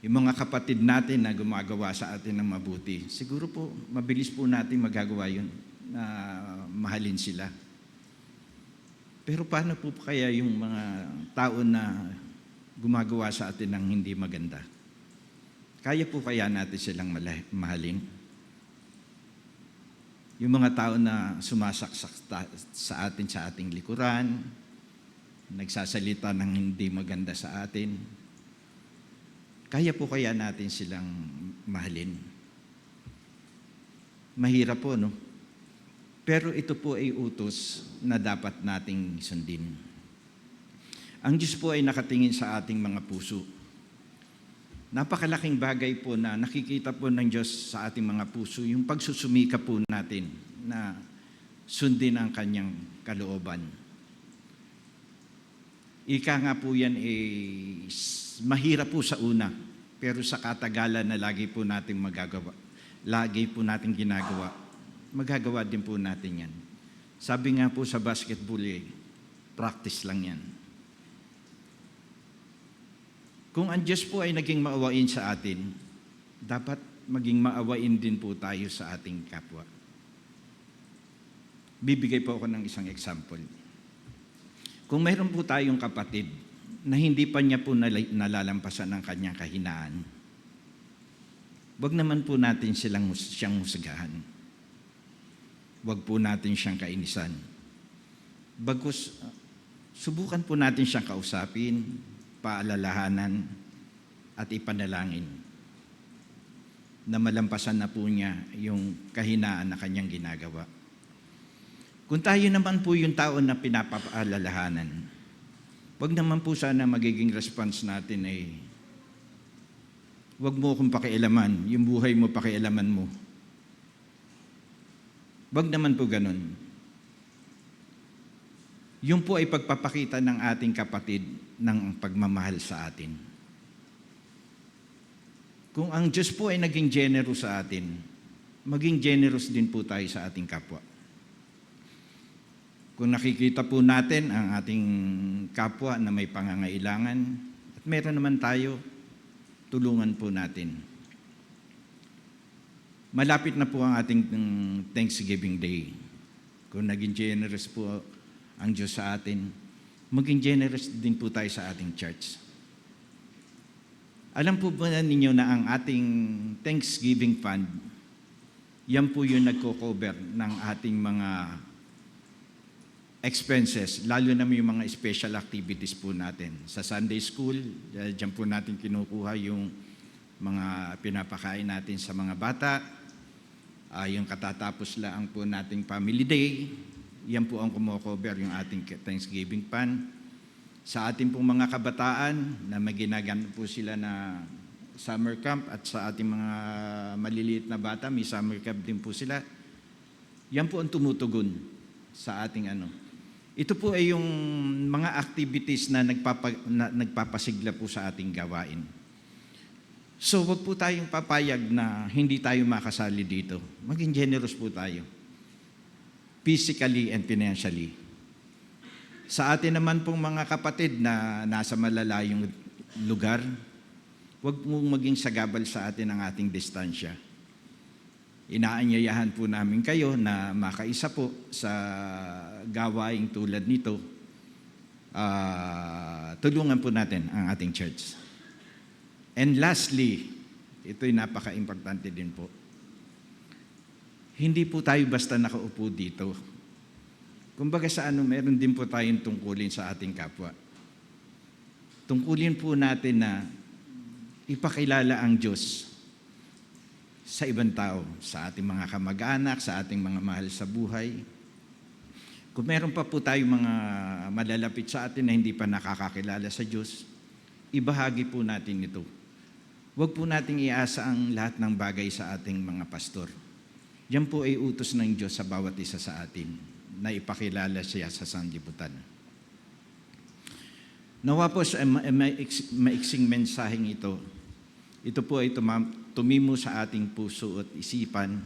yung mga kapatid natin na gumagawa sa atin ng mabuti, siguro po, mabilis po natin magagawa yun, na mahalin sila. Pero paano po kaya yung mga tao na gumagawa sa atin ng hindi maganda? Kaya po kaya natin silang mahalin? Yung mga tao na sumasaksak sa ating likuran, nagsasalita ng hindi maganda sa atin, kaya po kaya natin silang mahalin? Mahirap po, no? Pero ito po ay utos na dapat nating sundin. Ang Diyos po ay nakatingin sa ating mga puso. Napakalaking bagay po na nakikita po ng Diyos sa ating mga puso, yung pagsusumika po natin na sundin ang kanyang kalooban. Ika nga po yan mahirap po sa una, pero sa katagalan na lagi po nating ginagawa, magagawa din po natin yan. Sabi nga po sa basketball, practice lang yan. Kung ang Diyos po ay naging maawain sa atin, dapat maging maawain din po tayo sa ating kapwa. Bibigay po ako ng isang example. Kung mayroon po tayong kapatid na hindi pa niya po nalalampasan ang kanyang kahinaan, wag naman po natin siyang husgahan. Wag po natin siyang kainisan. Bagkus, subukan po natin siyang kausapin, paalalahanan, at ipanalangin na malampasan na po niya yung kahinaan na kanyang ginagawa. Kung tayo naman po yung tao na pinapaalalahanan, wag naman po sana magiging response natin ay, wag mo akong pakialaman, yung buhay mo pakialaman mo. Wag naman po ganun. Yung po ay pagpapakita ng ating kapatid ng pagmamahal sa atin. Kung ang Diyos po ay naging generous sa atin, maging generous din po tayo sa ating kapwa. Kung nakikita po natin ang ating kapwa na may pangangailangan, at meron naman tayo, tulungan po natin. Malapit na po ang ating Thanksgiving Day. Kung naging generous po ang Diyos sa atin, maging generous din po tayo sa ating church. Alam po ba ninyo na ang ating Thanksgiving Fund, yan po yung nagko-cover ng ating mga expenses, lalo na yung mga special activities po natin. Sa Sunday School, dyan po natin kinukuha yung mga pinapakain natin sa mga bata, yung katatapos lang po nating Family Day, yan po ang kumocover yung ating Thanksgiving Fund. Sa ating pong mga kabataan na maginagan po sila na summer camp at sa ating mga maliliit na bata, may summer camp din po sila. Yan po ang tumutugon sa ating ano. Ito po ay yung mga activities na nagpapasigla po sa ating gawain. So, wag po tayong papayag na hindi tayo makasali dito. Maging generous po tayo. Physically and financially. Sa atin naman pong mga kapatid na nasa malalayong lugar, wag mong maging sagabal sa atin ang ating distansya. Inaanyayahan po namin kayo na makaisa po sa gawaing tulad nito. Tulungan po natin ang ating church. And lastly, ito'y napaka-importante din po. Hindi po tayo basta nakaupo dito. Kumbaga sa meron din po tayong tungkulin sa ating kapwa. Tungkulin po natin na ipakilala ang Diyos sa ibang tao, sa ating mga kamag-anak, sa ating mga mahal sa buhay. Kung meron pa po tayong mga malalapit sa atin na hindi pa nakakakilala sa Diyos, ibahagi po natin ito. Huwag po nating iasa ang lahat ng bagay sa ating mga pastor. Yan po ay utos ng Diyos sa bawat isa sa atin na ipakilala siya sa sanlibutan. Nawa po sa maiksing mensaheng ito, ito po ay tumimo sa ating puso at isipan,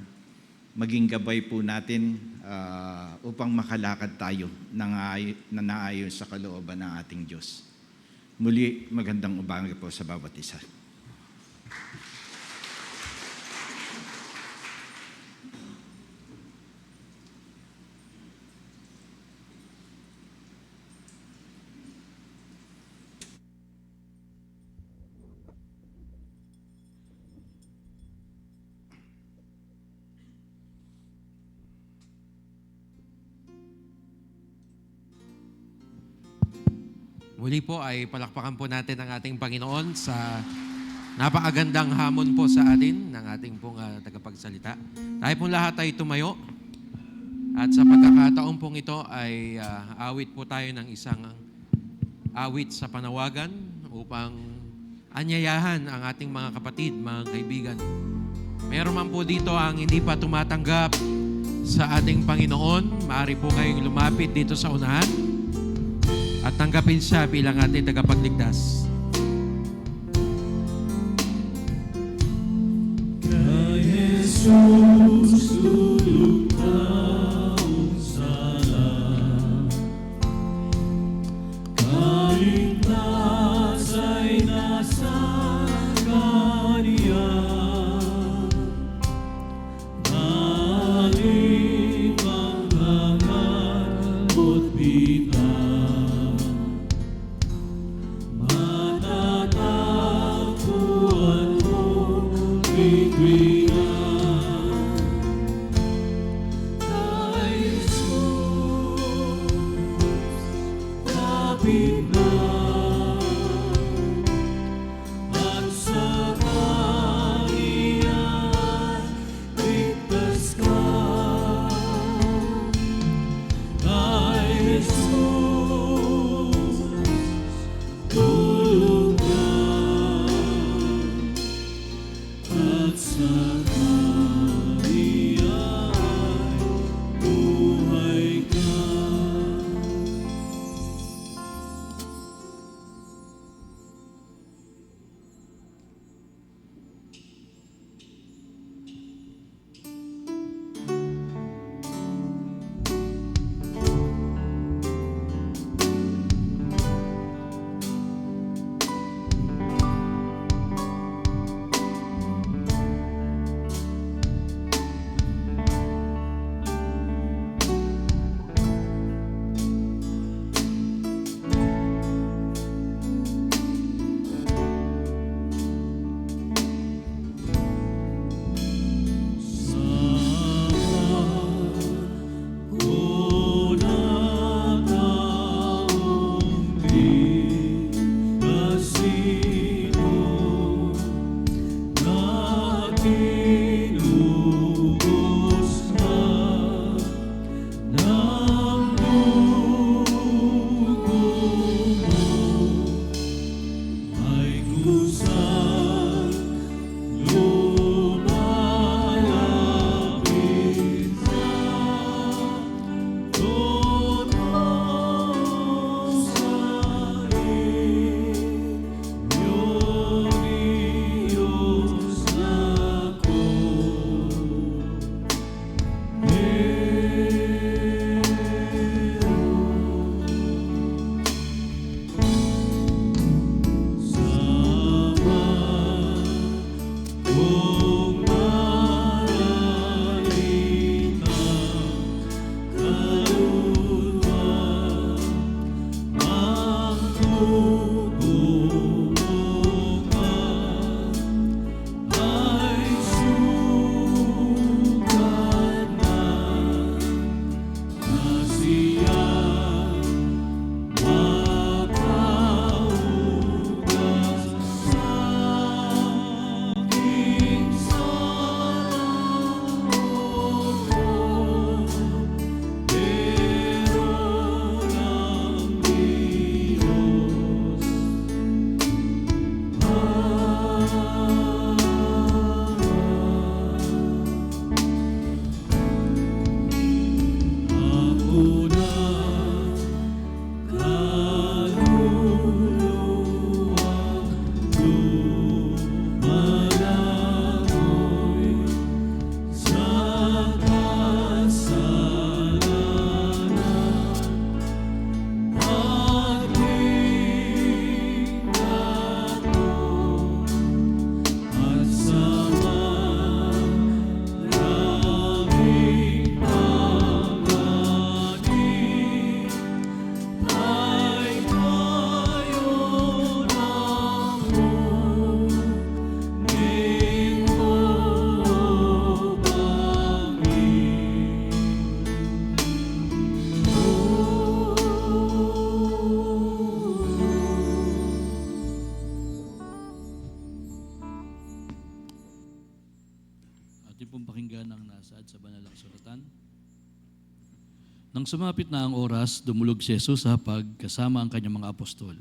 maging gabay po natin upang makalakad tayo na naayon sa kalooban ng ating Diyos. Muli, magandang umaga po sa bawat isa. Muli po ay palakpakan po natin ang ating Panginoon sa napakagandang hamon po sa atin ng ating pong tagapagsalita. Tayo pong lahat ay tumayo at sa pagkakataon pong ito ay awit po tayo ng isang awit sa panawagan upang anyayahan ang ating mga kapatid, mga kaibigan. Meron man po dito ang hindi pa tumatanggap sa ating Panginoon, maaari po kayong lumapit dito sa unahan at tanggapin siya bilang ating tagapagligtas. Kay Jesus lulutang sala, kaligtas ay nasa kapit na at sa Kanya ligtas ka. Kay Jesus tulog ka at sa Kanya buhay ka. Atin pong pakinggan ang nasaad sa banal na kasulatan. Nang sumapit na ang oras, dumulog si Jesus sa hapag kasama ang kanyang mga apostol.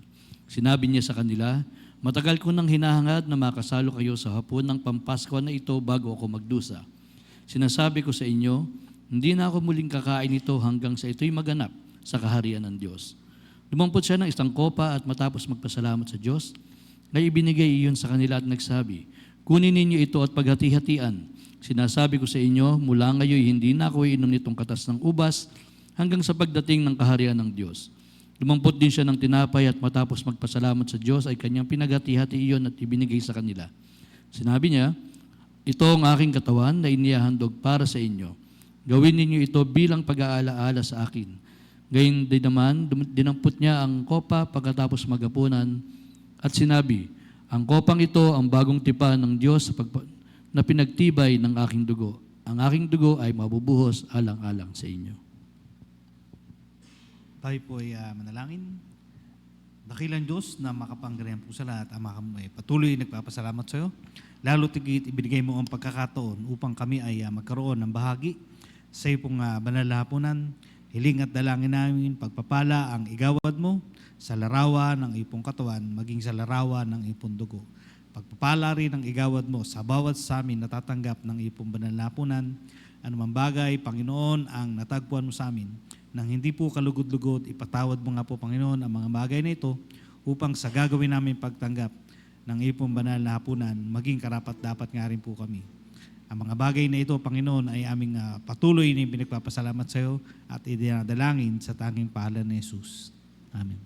Sinabi niya sa kanila, "Matagal ko nang hinahangad na makasalo kayo sa hapon ng Pampasko na ito bago ako magdusa. Sinasabi ko sa inyo, hindi na ako muling kakain ito hanggang sa ito'y maganap sa kaharian ng Diyos." Lumampot siya ng isang kopa at matapos magpasalamat sa Diyos, ay ibinigay iyon sa kanila at nagsabi, "Kunin ninyo ito at paghati-hatian. Sinasabi ko sa inyo, mula ngayon hindi na ako iinom nitong katas ng ubas hanggang sa pagdating ng kaharian ng Diyos." Lumampot din siya ng tinapay at matapos magpasalamat sa Diyos ay kanyang pinaghati-hati iyon at ibinigay sa kanila. Sinabi niya, "Ito ang aking katawan na inihahandog para sa inyo. Gawin ninyo ito bilang pag-aalaala sa akin." Gayun din naman, dinampot niya ang kopa pagkatapos magapunan at sinabi, "Ang kopang ito ang bagong tipan ng Diyos na pinagtibay ng aking dugo. Ang aking dugo ay mabubuhos alang-alang sa inyo." Tayo po ay manalangin. Dakilang Diyos na makapangyarihan po sa lahat, Ama, kami ay patuloy nagpapasalamat sa iyo. Lalo tigit ibinigay mo ang pagkakataon upang kami ay magkaroon ng bahagi sa iyo pong banal na hapunan. Hiling at dalangin namin pagpapala ang igawad mo sa larawan ng ipong katawan, maging sa larawan ng ipong dugo. Pagpapala rin ang igawad mo sa bawat sa amin natatanggap ng ipong banal na hapunan. Anumang bagay, Panginoon, ang natagpuan mo sa amin, nang hindi po kalugod-lugod, ipatawad mo nga po, Panginoon, ang mga bagay na ito upang sa gagawin namin pagtanggap ng ipong banal na hapunan, maging karapat-dapat nga rin po kami. Ang mga bagay na ito, Panginoon, ay aming patuloy na pinagpapasalamat sa iyo at idinadalangin sa tanging pangalan ni Jesus. Amen.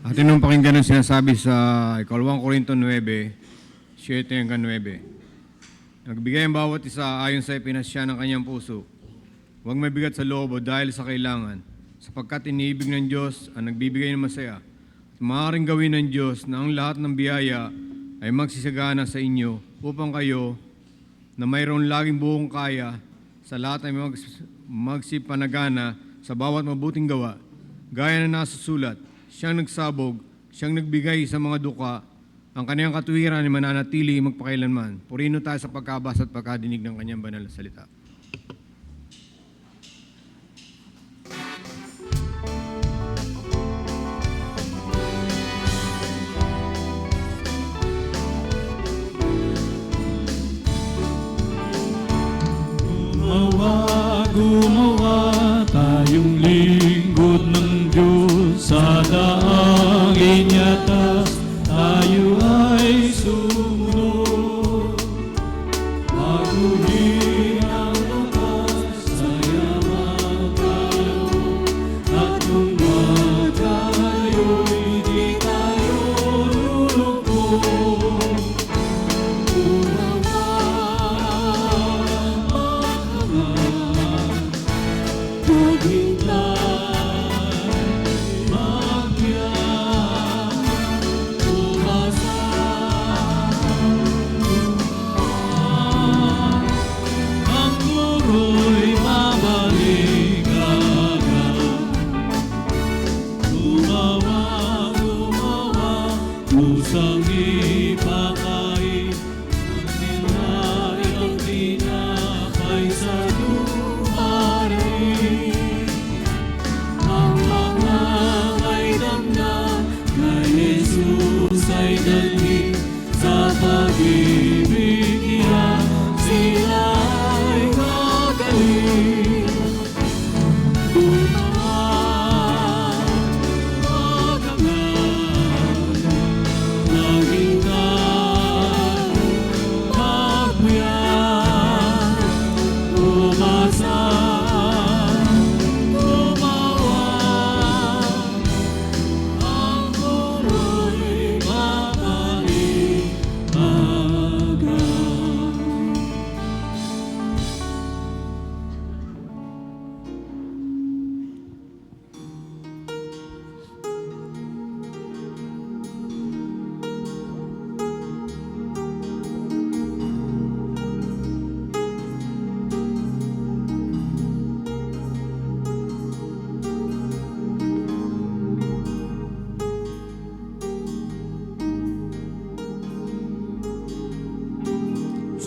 Atin nung pakinggan ang sinasabi sa 2 Korinto 9, 7 hanggang 9. Nagbigay ang bawat isa ayon sa ipinasya ng kanyang puso. Huwag mabigat sa loob o dahil sa kailangan, sapagkat iniibig ng Diyos ang nagbibigay ng masaya. At maaaring gawin ng Diyos na ang lahat ng biyaya ay magsisagana sa inyo upang kayo na mayroon laging buong kaya sa lahat ay magsipanagana sa bawat mabuting gawa. Gaya na nasa sulat, siyang nagsabog, siyang nagbigay sa mga duka, ang kanyang katuwiran ay mananatili magpakailanman. Purino tayo sa pagkabasa at pagkadinig ng kanyang banal na salita. Gumawa tayong lingkod ng Diyos sa daang inyatas, tayo ay sumunod. Baguhin ang lakas sa yamang kaloob, at kung magkayo'y di tayo lulugod. Pusang ipakain ang nilay ang tinapay sa luparin. Ang mga may damdam kay Jesus ay dalhin sa pag-ibig niya, sila ay gagaling.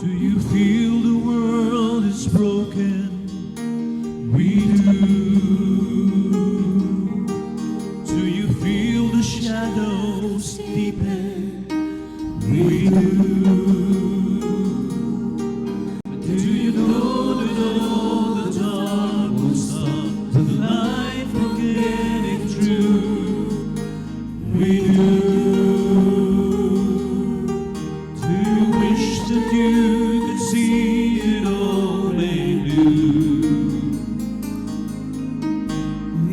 Do you feel the world is broken? We do. Do you feel the shadows deepen? We do. Do you know that all the dark will stop, the light will get it through? We do. Do you wish that you could see it all made new?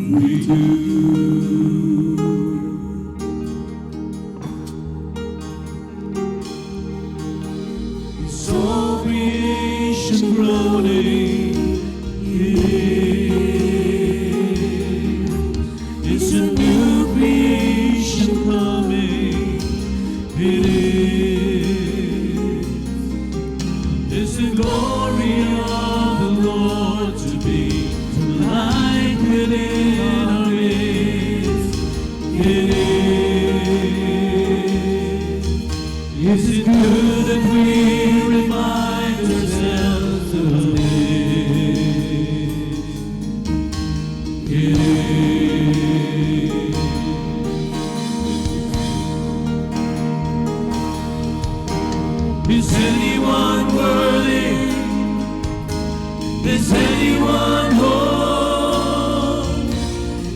We do. It's all creation groaning. It's a new creation coming. It is. It's the glory of the Lord to be the light within our midst. It is. Is it good that we remind ourselves of this? It is. Is anyone worthy? Is anyone whole?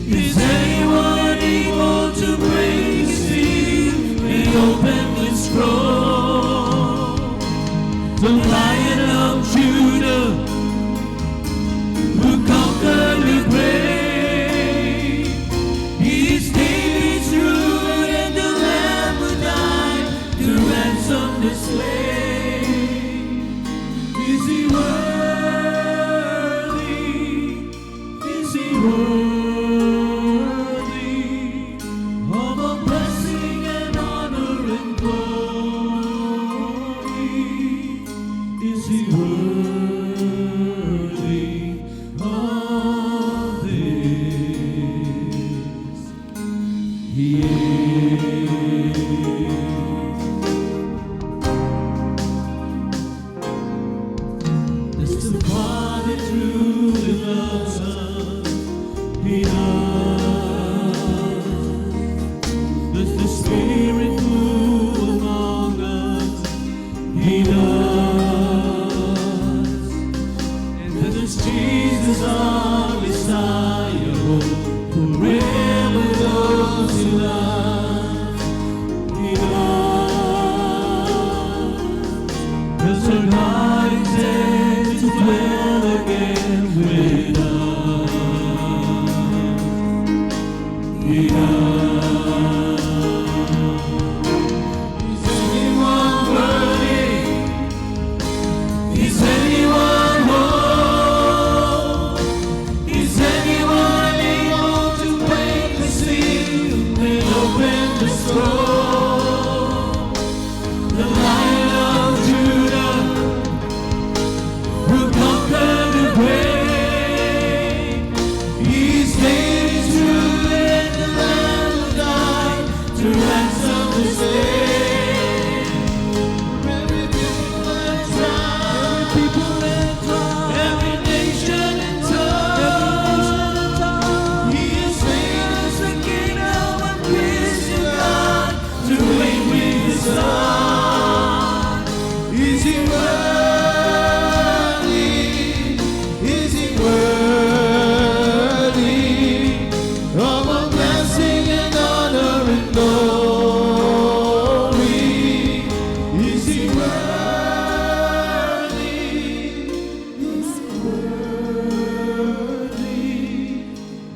Is anyone able to break the seal and open the scroll? The Lion of Judah, who conquered the grave, His name is true That's the Father truly loves us. He does. Does the Spirit move among us? He does. And does Jesus our Messiah hold forever those who love? He does. Does our God intend to dwell again with us? He does. Is anyone worthy? Is anyone whole? Is anyone able to break the seal and open the scroll? The Lion of Judah, who conquered the grave. His name is true, and the Lamb who died to ransom the slave. Every people and tribe, every nation and tongue, He has made us a kingdom and priest to God, to reign with His Son. Is He worthy? Is He worthy of all blessing and honor and glory? Is He worthy? Is He worthy?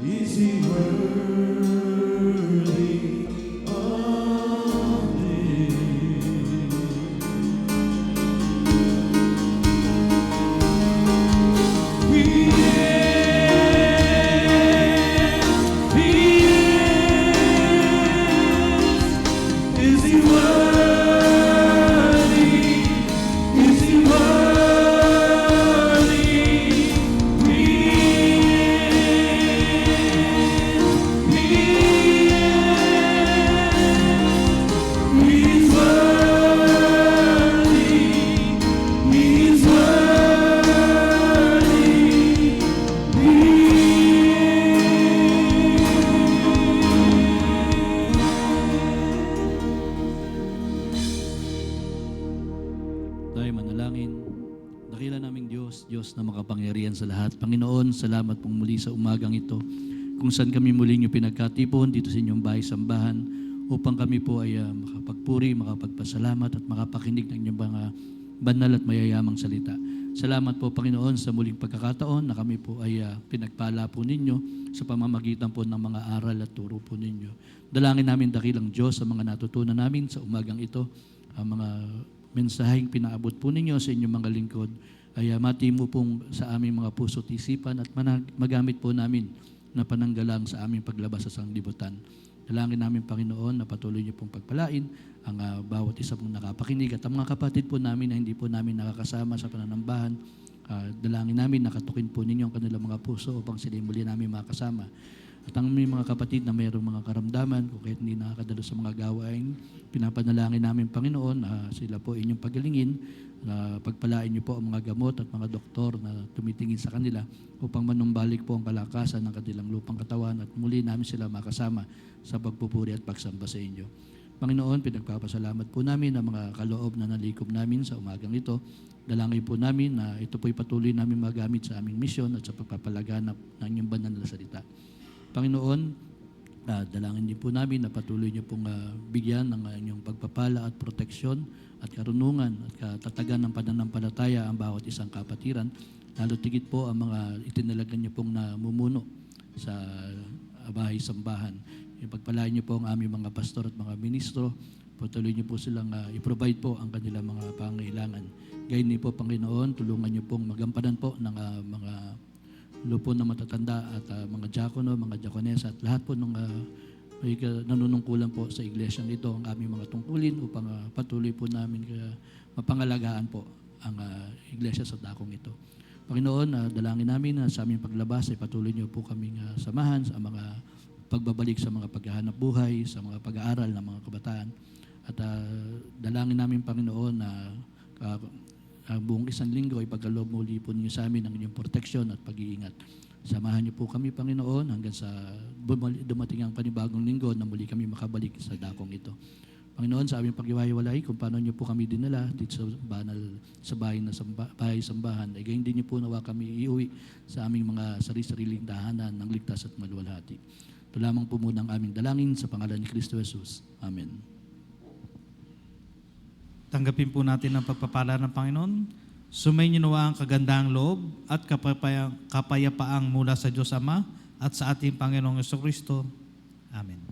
Is He worthy of He is. Is He worthy? Is He worthy? He is. He's worthy. He's worthy. Tayo manalangin. Dakila naming Diyos, Diyos na makapangyarihan sa lahat. Panginoon, salamat pong muli sa umagang ito, kung saan kami muli niyo pinagkatipon dito sa inyong bahay-sambahan upang kami po ay makapagpuri, makapagpasalamat at makapakinig ng inyong mga banal at mayayamang salita. Salamat po, Panginoon, sa muling pagkakataon na kami po ay pinagpala po ninyo sa pamamagitan po ng mga aral at turo po ninyo. Dalangin namin, dakilang Diyos, sa mga natutunan namin sa umagang ito, ang mga mensaheng pinaabot po ninyo sa inyong mga lingkod ay matimo pong sa aming mga puso at isipan at magamit po namin na pananggalang sa aming paglabas sa sanglibutan. Dalangin namin, Panginoon, na patuloy niyo pong pagpalain ang bawat isa pong nakapakinig at ang mga kapatid po namin na hindi po namin nakakasama sa pananambahan. Dalangin namin nakatukin po ninyo ang kanilang mga puso upang sila muli namin makasama. At ang may mga kapatid na mayroong mga karamdaman, kung kahit hindi nakakadalo sa mga gawain, pinapanalangin namin, Panginoon, sila po inyong pagalingin, pagpalain niyo po ang mga gamot at mga doktor na tumitingin sa kanila upang manumbalik po ang kalakasan ng kanilang lupang katawan at muli namin sila makasama sa pagpupuri at pagsamba sa inyo. Panginoon, pinagpapasalamat po namin ang mga kaloob na nalikob namin sa umagang ito. Dalangin po namin na ito po'y patuloy namin magamit sa aming misyon at sa pagpapalaganap ng inyong banal na salita. Panginoon, dalangin din po namin na patuloy niyo pong bigyan ng inyong pagpapala at proteksyon at karunungan at katatagan ng pananampalataya ang bawat isang kapatiran. Lalo tigit po ang mga itinalagan niyo pong namumuno sa bahay-sambahan. Ipagpalain niyo po ang aming mga pastor at mga ministro. Patuloy niyo po silang i-provide po ang kanilang mga pangailangan. Gayon din po, Panginoon, tulungan niyo pong magampanan po ng mga lupon na matatanda at mga diakono, mga diakonesa at lahat po ng may nanunungkulan po sa iglesyang ito ang aming mga tungkulin upang patuloy po namin mapangalagaan po ang iglesia sa dakong ito. Panginoon, dalangin namin na sa aming paglabas ay patuloy niyo po kaming samahan sa mga pagbabalik sa mga paghahanap buhay, sa mga pag-aaral ng mga kabataan. At dalangin namin, Panginoon, na buong isang linggo, ipagkaloob muli po ninyo sa amin ang inyong proteksyon at pag-iingat. Samahan niyo po kami, Panginoon, hanggang sa dumating ang panibagong linggo na muli kami makabalik sa dakong ito. Panginoon, sa aming pag-iwahiwalay, kung paano niyo po kami dinala dito sa bahay sambahan, ay gayon din niyo po nawa kami iuwi sa aming mga sarili-sariling tahanan ng ligtas at maluwalhati. Ito lamang po muna ang aming dalangin sa pangalan ni Kristo Jesus. Amen. Tanggapin po natin ang pagpapala ng Panginoon. Sumayin niyo nawa ang kagandahang loob at kapayapaang mula sa Diyos Ama at sa ating Panginoong Jesucristo. Amen.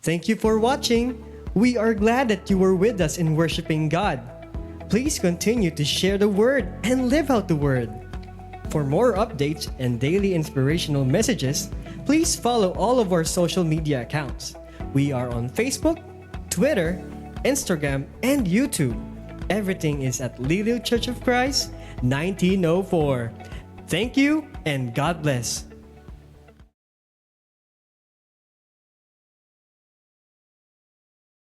Thank you for watching. We are glad that you were with us in worshiping God. Please continue to share the word and live out the word. For more updates and daily inspirational messages, please follow all of our social media accounts. We are on Facebook, Twitter, Instagram, and YouTube. Everything is at Liliu Church of Christ, 1904. Thank you and God bless.